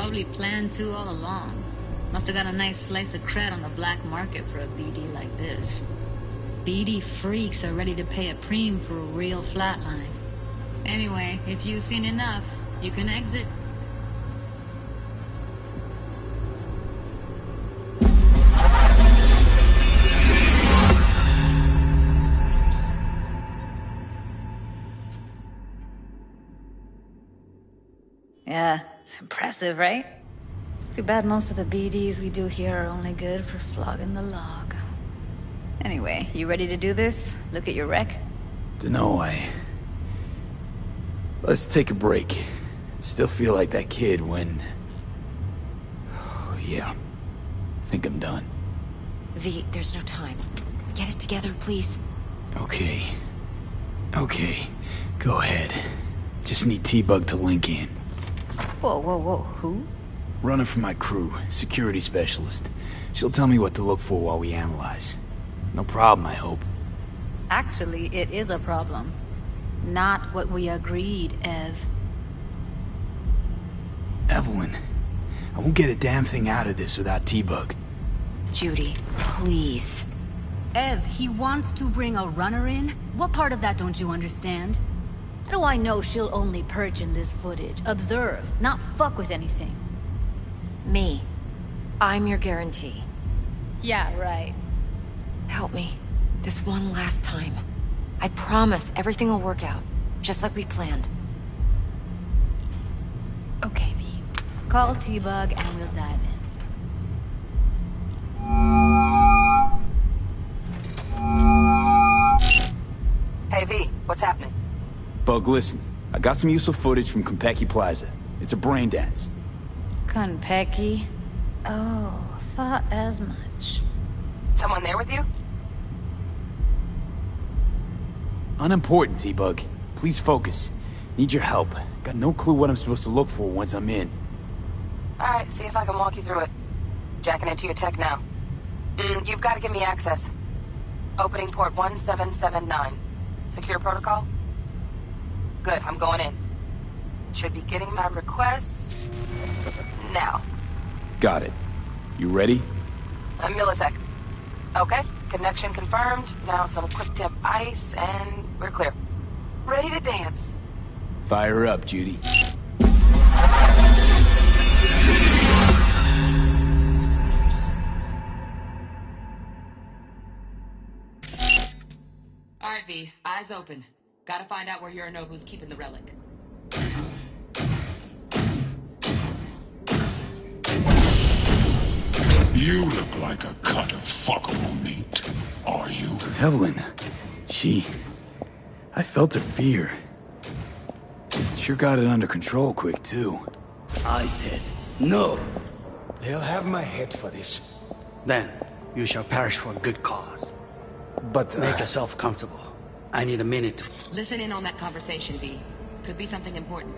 Probably planned to all along. Must have got a nice slice of cred on the black market for a BD like this. BD freaks are ready to pay a preem for a real flatline. Anyway, if you've seen enough, you can exit. Yeah, it's impressive, right? It's too bad most of the BDs we do here are only good for flogging the log. Anyway, you ready to do this? Look at your wreck? Dunno, Let's take a break. Still feel like that kid when... Oh, yeah. I think I'm done. V, there's no time. Get it together, please. Okay. Okay. Go ahead. Just need T-Bug to link in. Whoa, whoa, whoa, who? Runner for my crew, security specialist. She'll tell me what to look for while we analyze. No problem, I hope. Actually, it is a problem. Not what we agreed, Ev. Evelyn, I won't get a damn thing out of this without T-Bug. Judy, please. Ev, he wants to bring a runner in? What part of that don't you understand? How do I know she'll only perch in this footage? Observe, not fuck with anything. Me. I'm your guarantee. Yeah, right. Help me. This one last time. I promise everything will work out, just like we planned. Okay, V. Call T-Bug and we'll dive in. Hey, V, what's happening? Bug, listen. I got some useful footage from Konpeki Plaza. It's a brain dance. Konpeki? Oh, thought as much. Someone there with you? Unimportant, T-Bug. Please focus. Need your help. Got no clue what I'm supposed to look for once I'm in. Alright, see if I can walk you through it. Jacking into your tech now. You've got to give me access. Opening port 1779. Secure protocol? Good, I'm going in. Should be getting my requests... now. Got it. You ready? A millisec. Okay, connection confirmed. Now some quick tip ice, and we're clear. Ready to dance. Fire up, Judy. Alright, V, eyes open. Gotta find out where Yorinobu's keeping the relic. You look like a cut of fuckable meat. Are you? Evelyn. I felt her fear. Sure got it under control quick, too. I said, no. They'll have my head for this. Then, you shall perish for a good cause. But make yourself comfortable. I need a minute. Listen in on that conversation, V. Could be something important.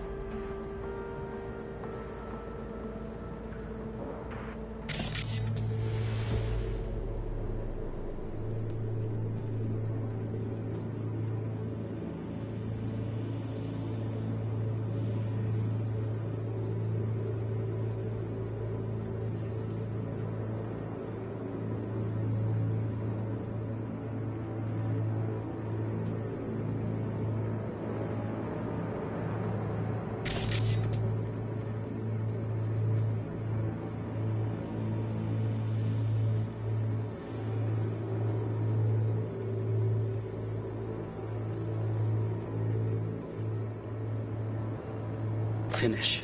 Finish.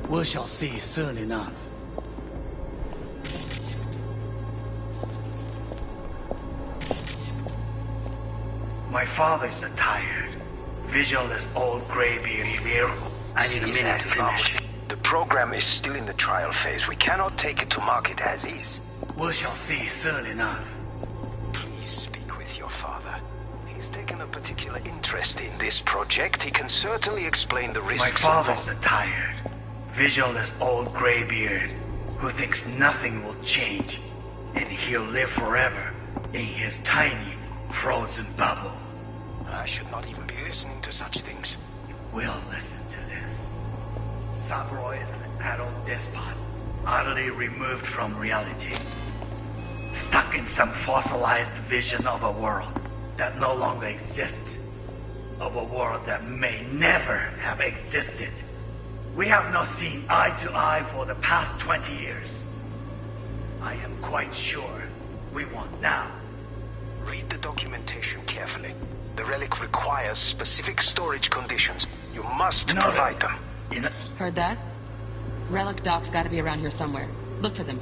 We shall see soon enough. My father's a tired, visionless old graybeard here. I need a minute to finish. The program is still in the trial phase. We cannot take it to market as is. We shall see soon enough. Please speak with your father. He's taken a particular interest in this project. He can certainly explain the risks. My father's a tired, visionless old graybeard who thinks nothing will change, and he'll live forever in his tiny, frozen bubble. I should not even be listening to such things. will listen to this. Saburo is an adult despot, utterly removed from reality. Stuck in some fossilized vision of a world that no longer exists. Of a world that may never have existed. We have not seen eye to eye for the past 20 years. I am quite sure we won't now. Read the documentation carefully. The relic requires specific storage conditions. You must provide them. Heard that? Relic doc's gotta be around here somewhere. Look for them.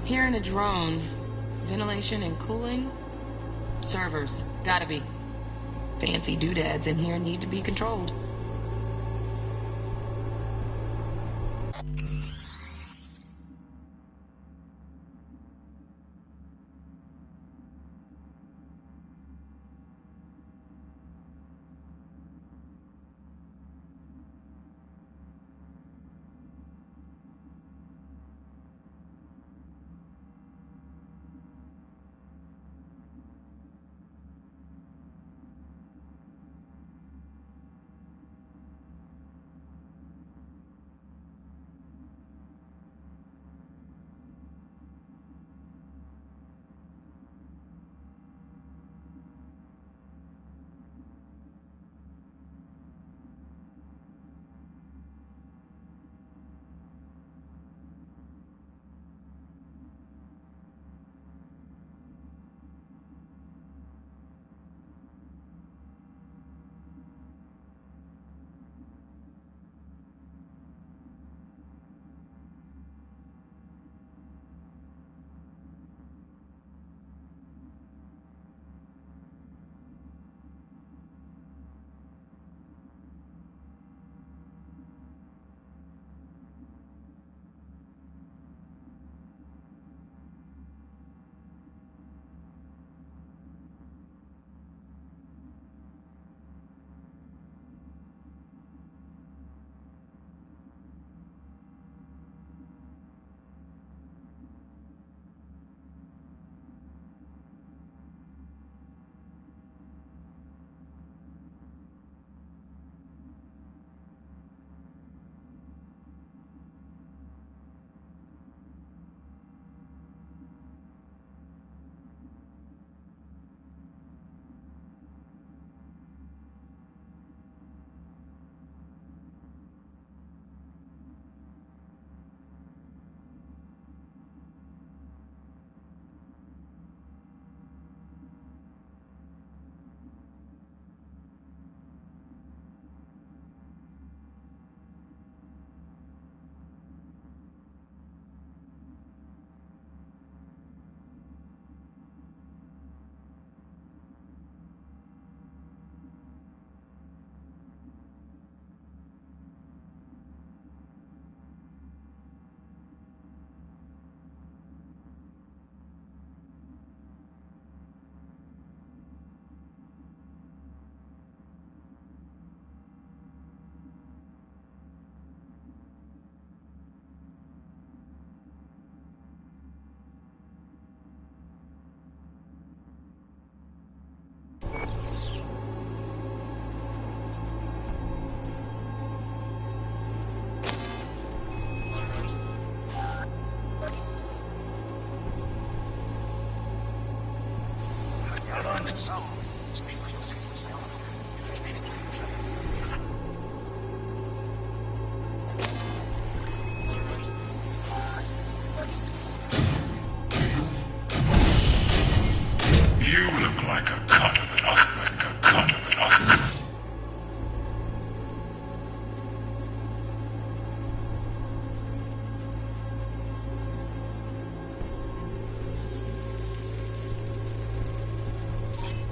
Hearing a drone. Ventilation and cooling? Servers. Gotta be. Fancy doodads in here need to be controlled.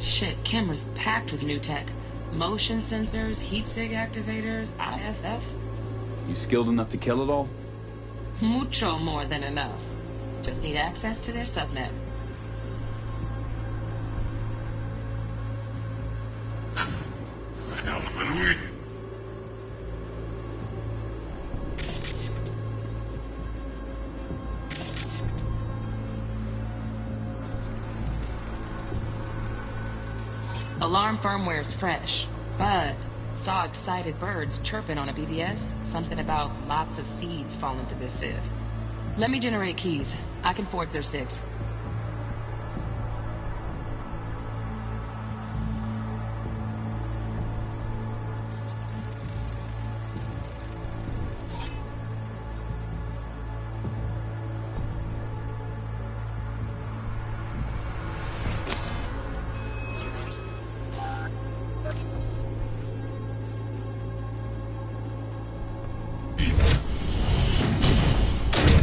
Shit, camera's packed with new tech. Motion sensors, heat sig activators, IFF. You skilled enough to kill it all? Mucho more than enough. Just need access to their subnet. Alarm firmware's fresh, but saw excited birds chirping on a BBS. Something about lots of seeds falling to this sieve. Let me generate keys. I can forge their SIGs.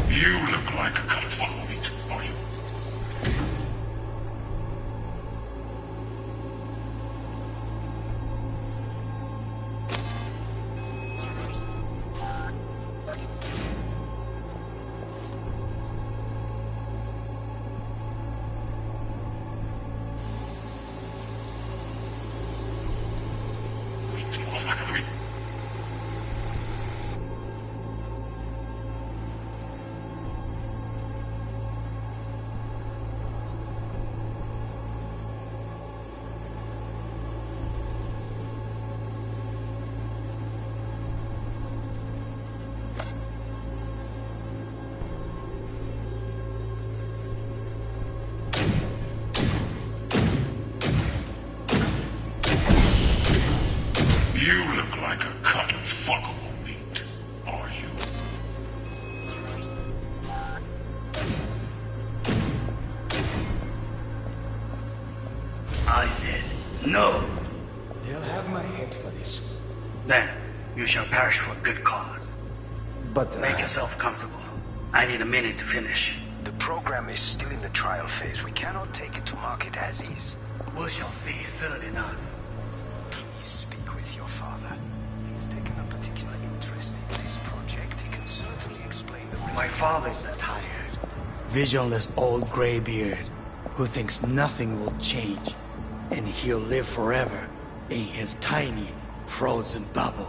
You look like a cut of fucking meat, are you? You look like a cut of fuckable meat, are you? I said no. They'll have my head for this. Then you shall perish for a good cause. But make yourself comfortable. I need a minute to finish. The program is still in the trial phase. We cannot take it to market as is. We shall see soon enough. Please speak with your father. He's taken a particular interest in this project. He can certainly explain the risks. My father's a tired, visionless old graybeard who thinks nothing will change, and he'll live forever in his tiny, frozen bubble.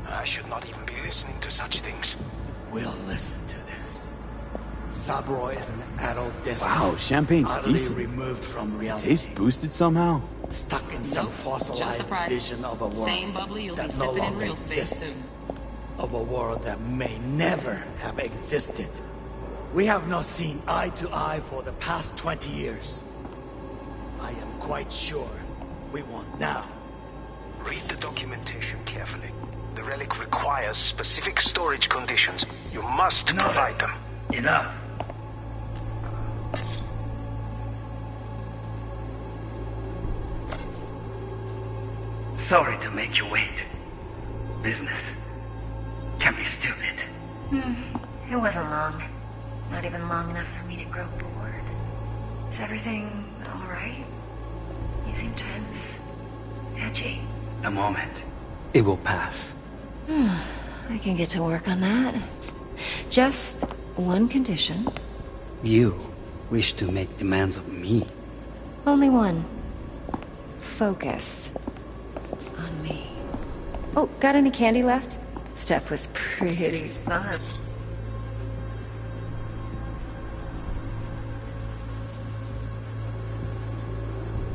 I should not even be listening to such things. We'll listen to this. Sabro is an adult despot. Wow, champagne's utterly decent. removed from reality. Taste boosted somehow? Stuck in some Nope, just the fossilized price. vision of a world Same bubbly you'll be that no sipping in longer real space exists. soon. Of a world that may never have existed. We have not seen eye to eye for the past 20 years. I am quite sure we won't now. Read the documentation carefully. The relic requires specific storage conditions. You must provide them. Enough. Sorry to make you wait. Business can be stupid. It wasn't long. Not even long enough for me to grow bored. Is everything alright? You seem tense. Edgy. A moment. It will pass. I can get to work on that. Just one condition. You wish to make demands of me. Only one. Focus. On me. Oh, got any candy left? Stuff was pretty fun.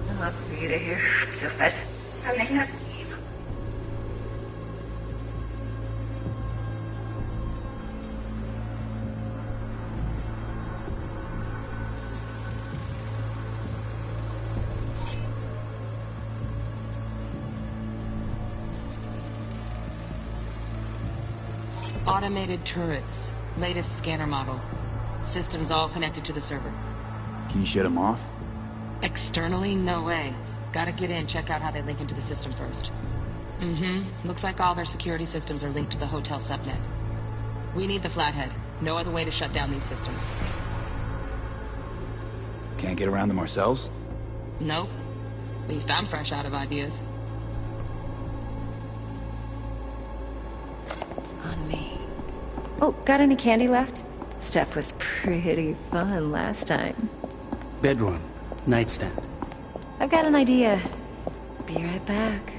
I love for you to hear so fast. I'm making up. Automated turrets. Latest scanner model. Systems all connected to the server. Can you shut them off? Externally, no way. Gotta get in, check out how they link into the system first. Looks like all their security systems are linked to the hotel subnet. We need the Flathead. No other way to shut down these systems. Can't get around them ourselves? Nope. least I'm fresh out of ideas. On me. Oh, got any candy left? Stuff was pretty fun last time. Bedroom. Nightstand. I've got an idea. Be right back.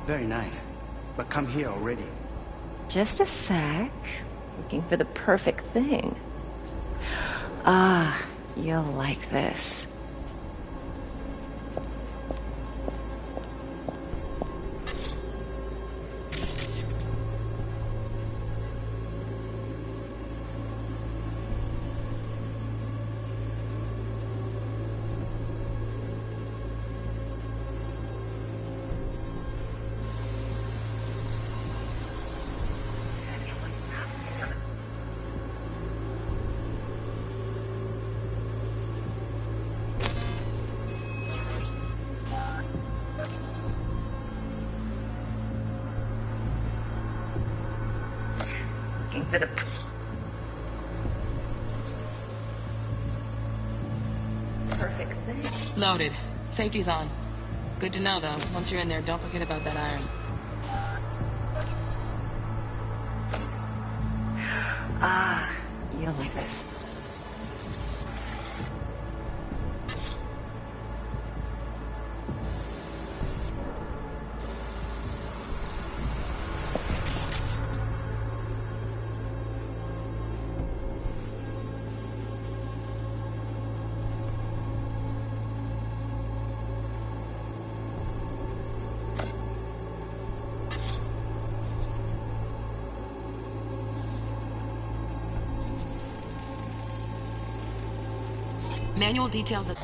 Very nice. But come here already. Just a sec. Looking for the perfect thing. Ah, you'll like this. For the perfect thing. Loaded. Safety's on. Good to know, though. Once you're in there, don't forget about that iron. Ah, you'll like this. Manual details of...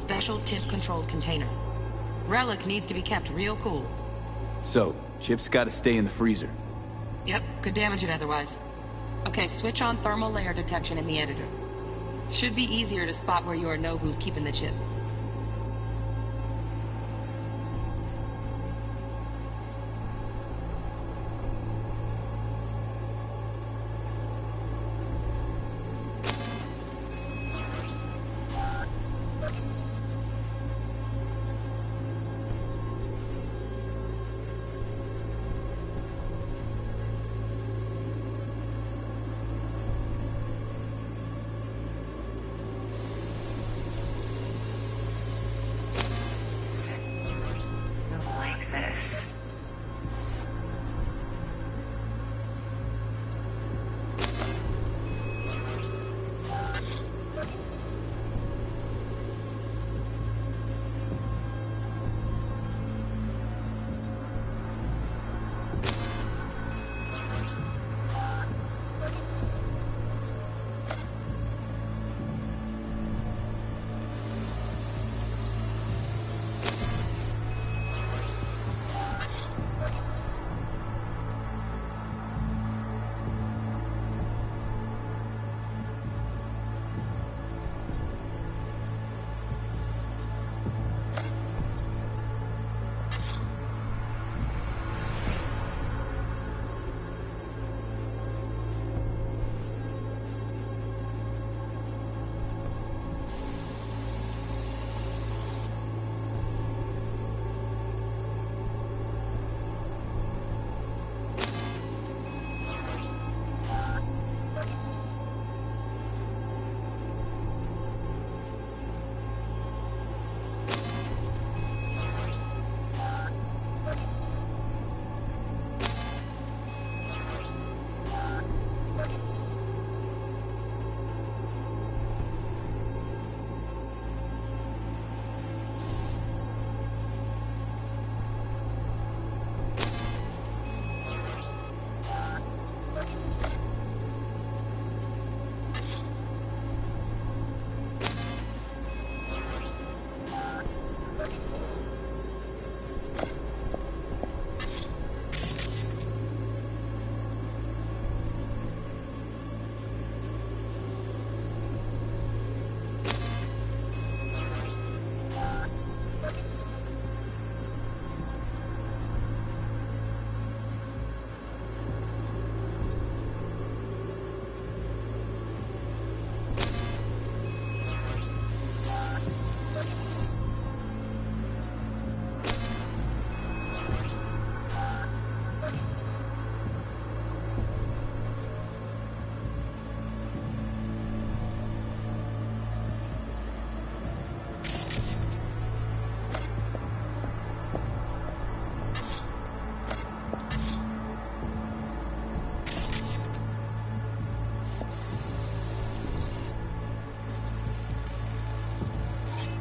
special temp-controlled container. Relic needs to be kept real cool. So, chip's gotta stay in the freezer. Yep, could damage it otherwise. Okay, switch on thermal layer detection in the editor. Should be easier to spot where Yorinobu's keeping the chip.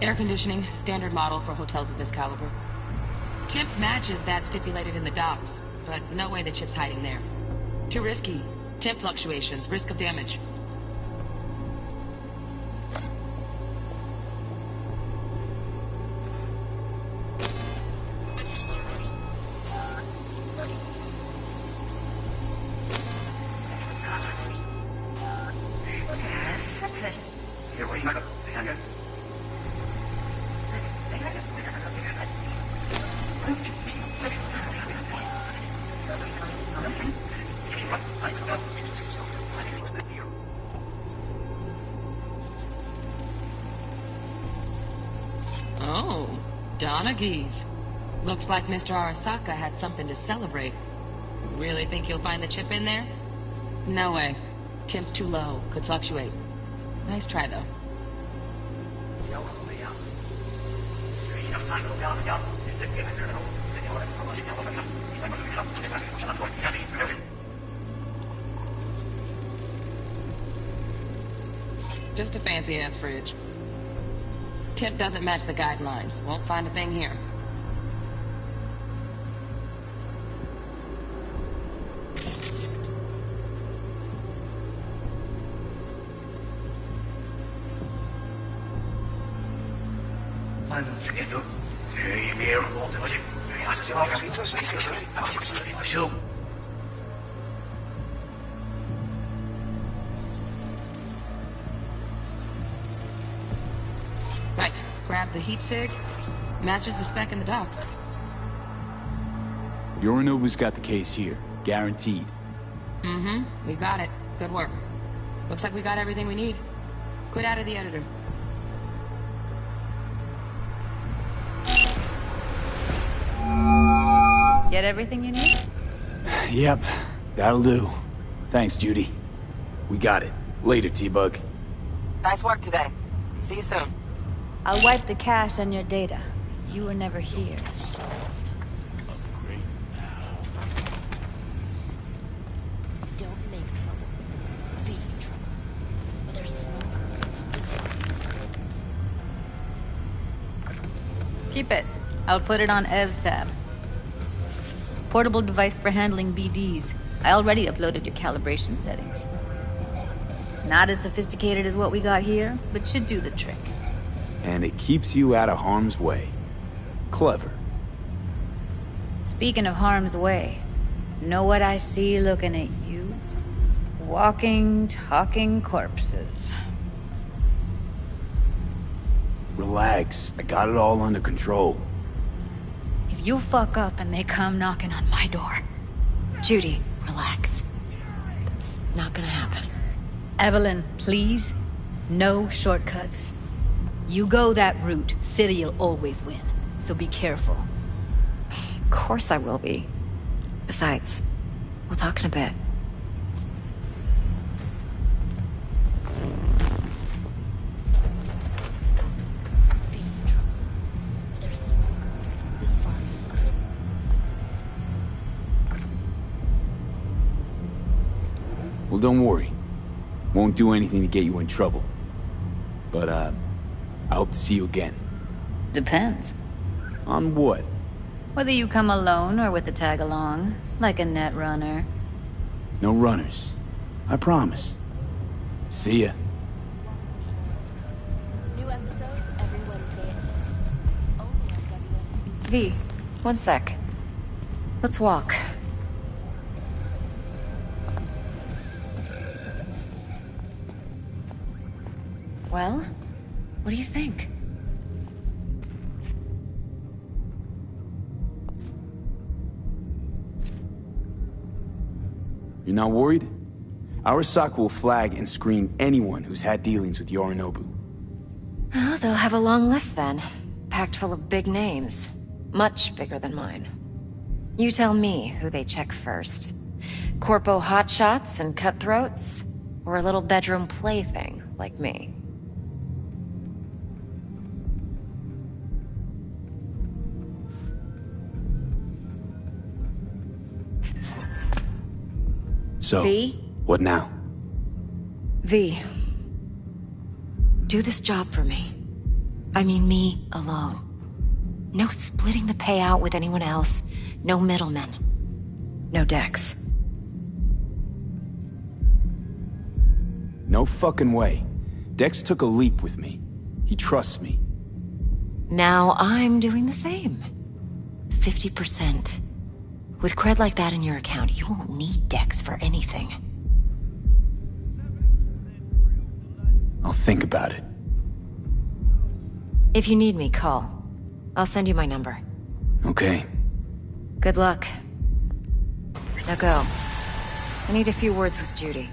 Air conditioning, standard model for hotels of this caliber. Temp matches that stipulated in the docs, but no way the chip's hiding there. Too risky. Temp fluctuations, risk of damage. Oh, Donaghy's. Looks like Mr. Arasaka had something to celebrate. Really think you'll find the chip in there? No way. Temp's too low. Could fluctuate. Nice try, though. Just a fancy-ass fridge. Temp doesn't match the guidelines. Won't find a thing here. 한승에도 제이미의 모습이 아쉬워. Right, grab the heat sig. Matches the spec in the docs. Yorinobu's got the case here. Guaranteed. Mm-hmm. We got it. Good work. Looks like we got everything we need. Quit out of the editor. Get everything you need? Yep, that'll do. Thanks, Judy. We got it. Later, T-Bug. Nice work today. See you soon. I'll wipe the cache on your data. You were never here. Don't make trouble. Be in trouble. But there's smoke. Keep it. I'll put it on Ev's tab. Portable device for handling BDs. I already uploaded your calibration settings. Not as sophisticated as what we got here, but should do the trick. And it keeps you out of harm's way. Clever. Speaking of harm's way, know what I see looking at you? Walking, talking corpses. Relax. I got it all under control. If you fuck up and they come knocking on my door... Judy, relax. That's not gonna happen. Evelyn, please. No shortcuts. You go that route, City'll always win. So be careful. Of course I will be. Besides, we'll talk in a bit. Well, don't worry. Won't do anything to get you in trouble. But, I hope to see you again. Depends. On what? Whether you come alone or with a tag-along, like a net runner. No runners. I promise. See ya. New episodes every Wednesday at 10. Only on WNX. V, one sec. Let's walk. Well, what do you think? You're not worried? Arasaka will flag and screen anyone who's had dealings with Yorinobu. Oh, they'll have a long list then. Packed full of big names. Much bigger than mine. You tell me who they check first. Corpo hotshots and cutthroats? Or a little bedroom plaything like me? So, V? what now? V. Do this job for me. I mean me alone. No splitting the payout with anyone else. No middlemen. No Dex. No fucking way. Dex took a leap with me. He trusts me. Now I'm doing the same. 50%. With cred like that in your account, you won't need Dex for anything. I'll think about it. If you need me, call. I'll send you my number. Okay. Good luck. Now go. I need a few words with Judy.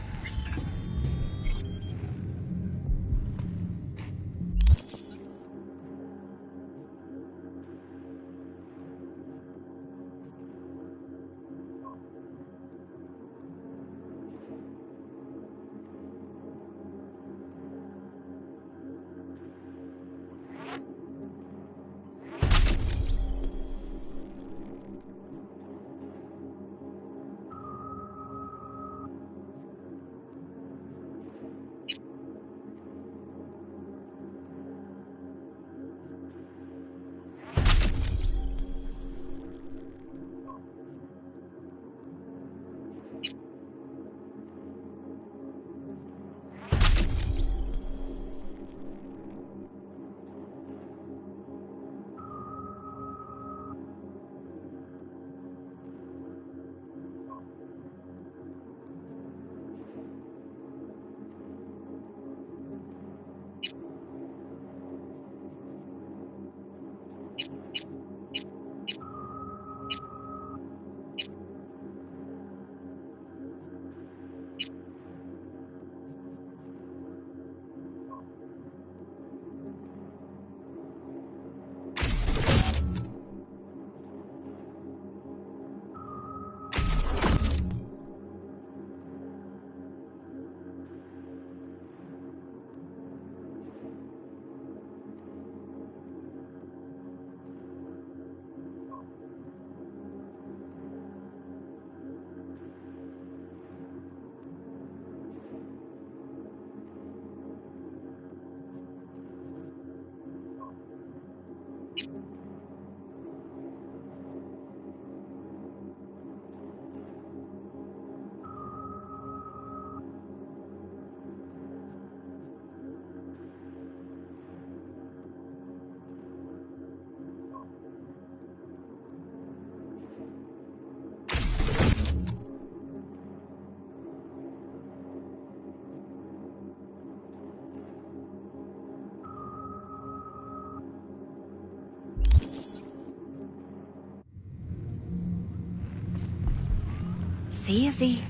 See if he...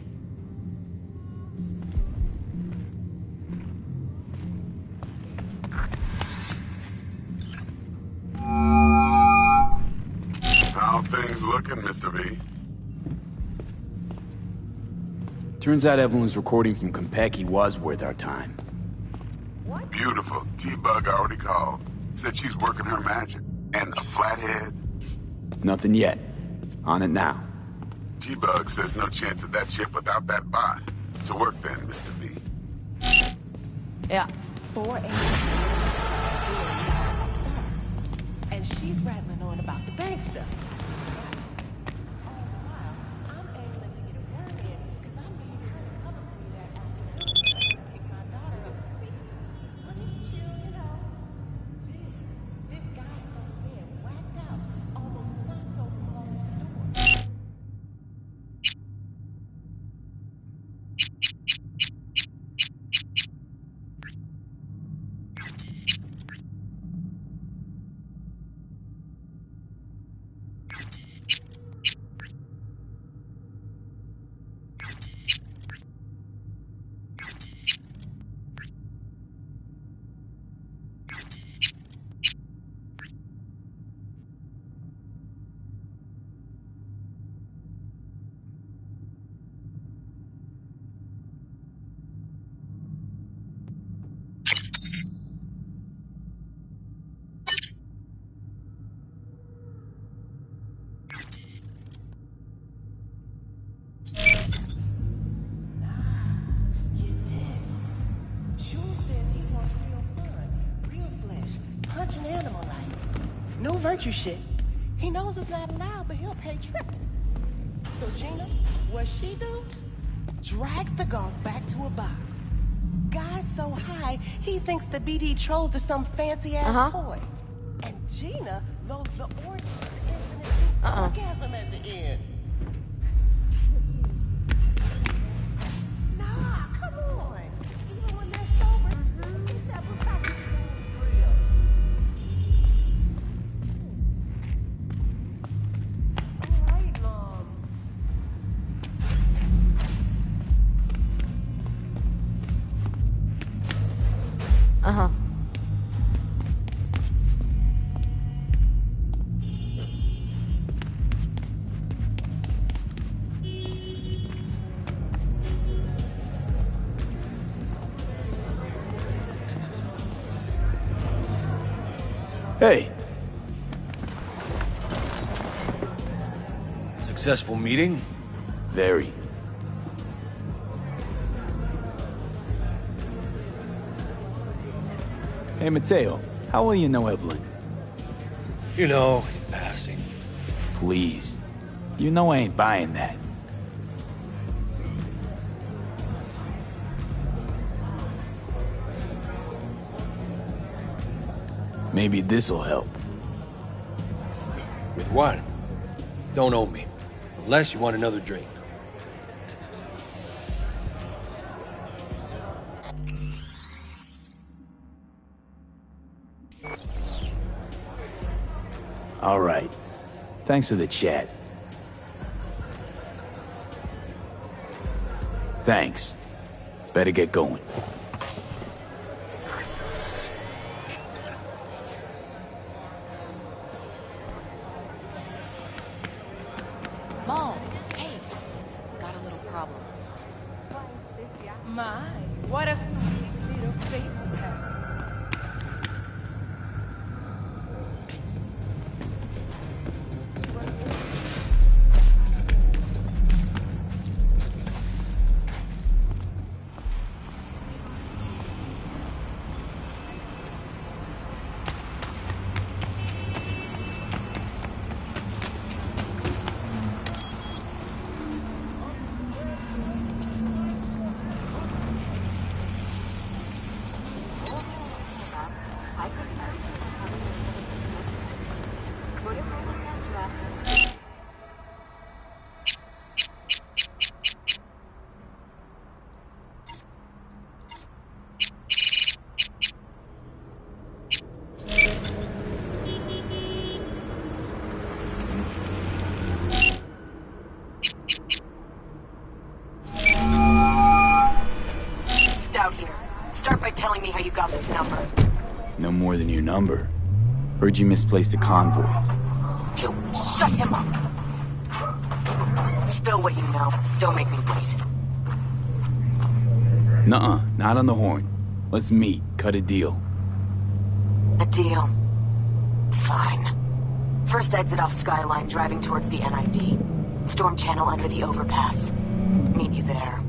How things looking, Mr. V? Turns out Evelyn's recording from Konpeki was worth our time. Beautiful. T-Bug already called. Said she's working her magic. And a flathead? Nothing yet. On it now. T-Bug says no chance of that ship without that bot. To work then, Mr. V. Yeah. 4 a.m. And she's rattling on about the bank stuff. Punch an animal like. No virtue shit. He knows it's not allowed, but he'll pay triple. So Gina, what she do? Drags the golf back to a box. Guy's so high, he thinks the BD trolls are some fancy-ass toy. And Gina loads the orange infinite orgasm at the end. Nah, come on. Even when they're sober, he never stops real. All right, Mom. Hey. Successful meeting? Very. Hey, Mateo, how well you know Evelyn? You know, in passing. Please. You know I ain't buying that. Maybe this'll help. With what? Don't owe me. Unless you want another drink. All right. Thanks for the chat. Thanks. Better get going. Mom, hey, got a little problem. My, what a sweet little face you have. mind telling me how you got this number? No more than your number. Heard you misplaced a convoy. You shut him up! Spill what you know. Don't make me wait. Nuh-uh, not on the horn. Let's meet, cut a deal. A deal. Fine. First exit off Skyline, driving towards the NID. Storm channel under the overpass. Meet you there.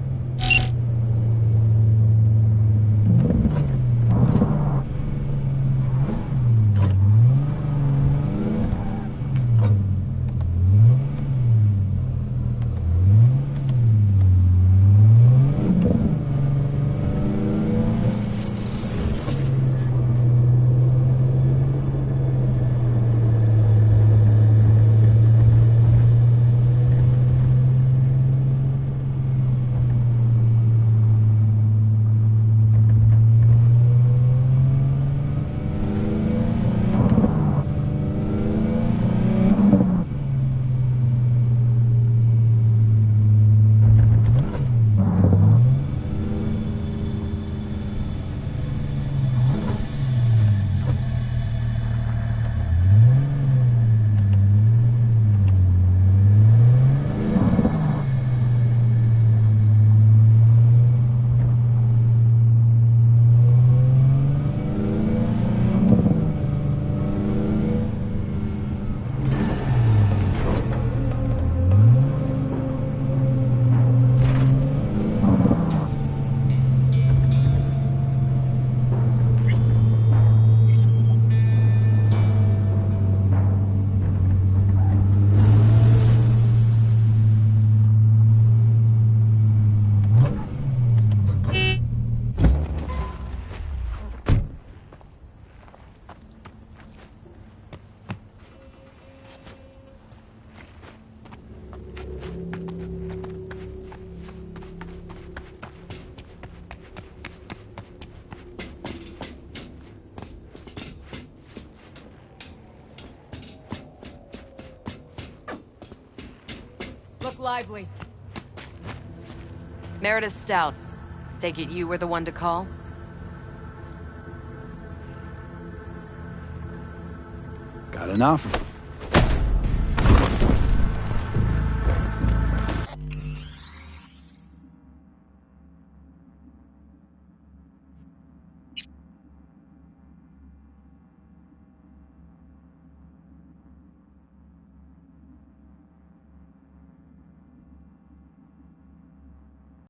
Look lively. Meredith Stout. Take it you were the one to call? Got an offer.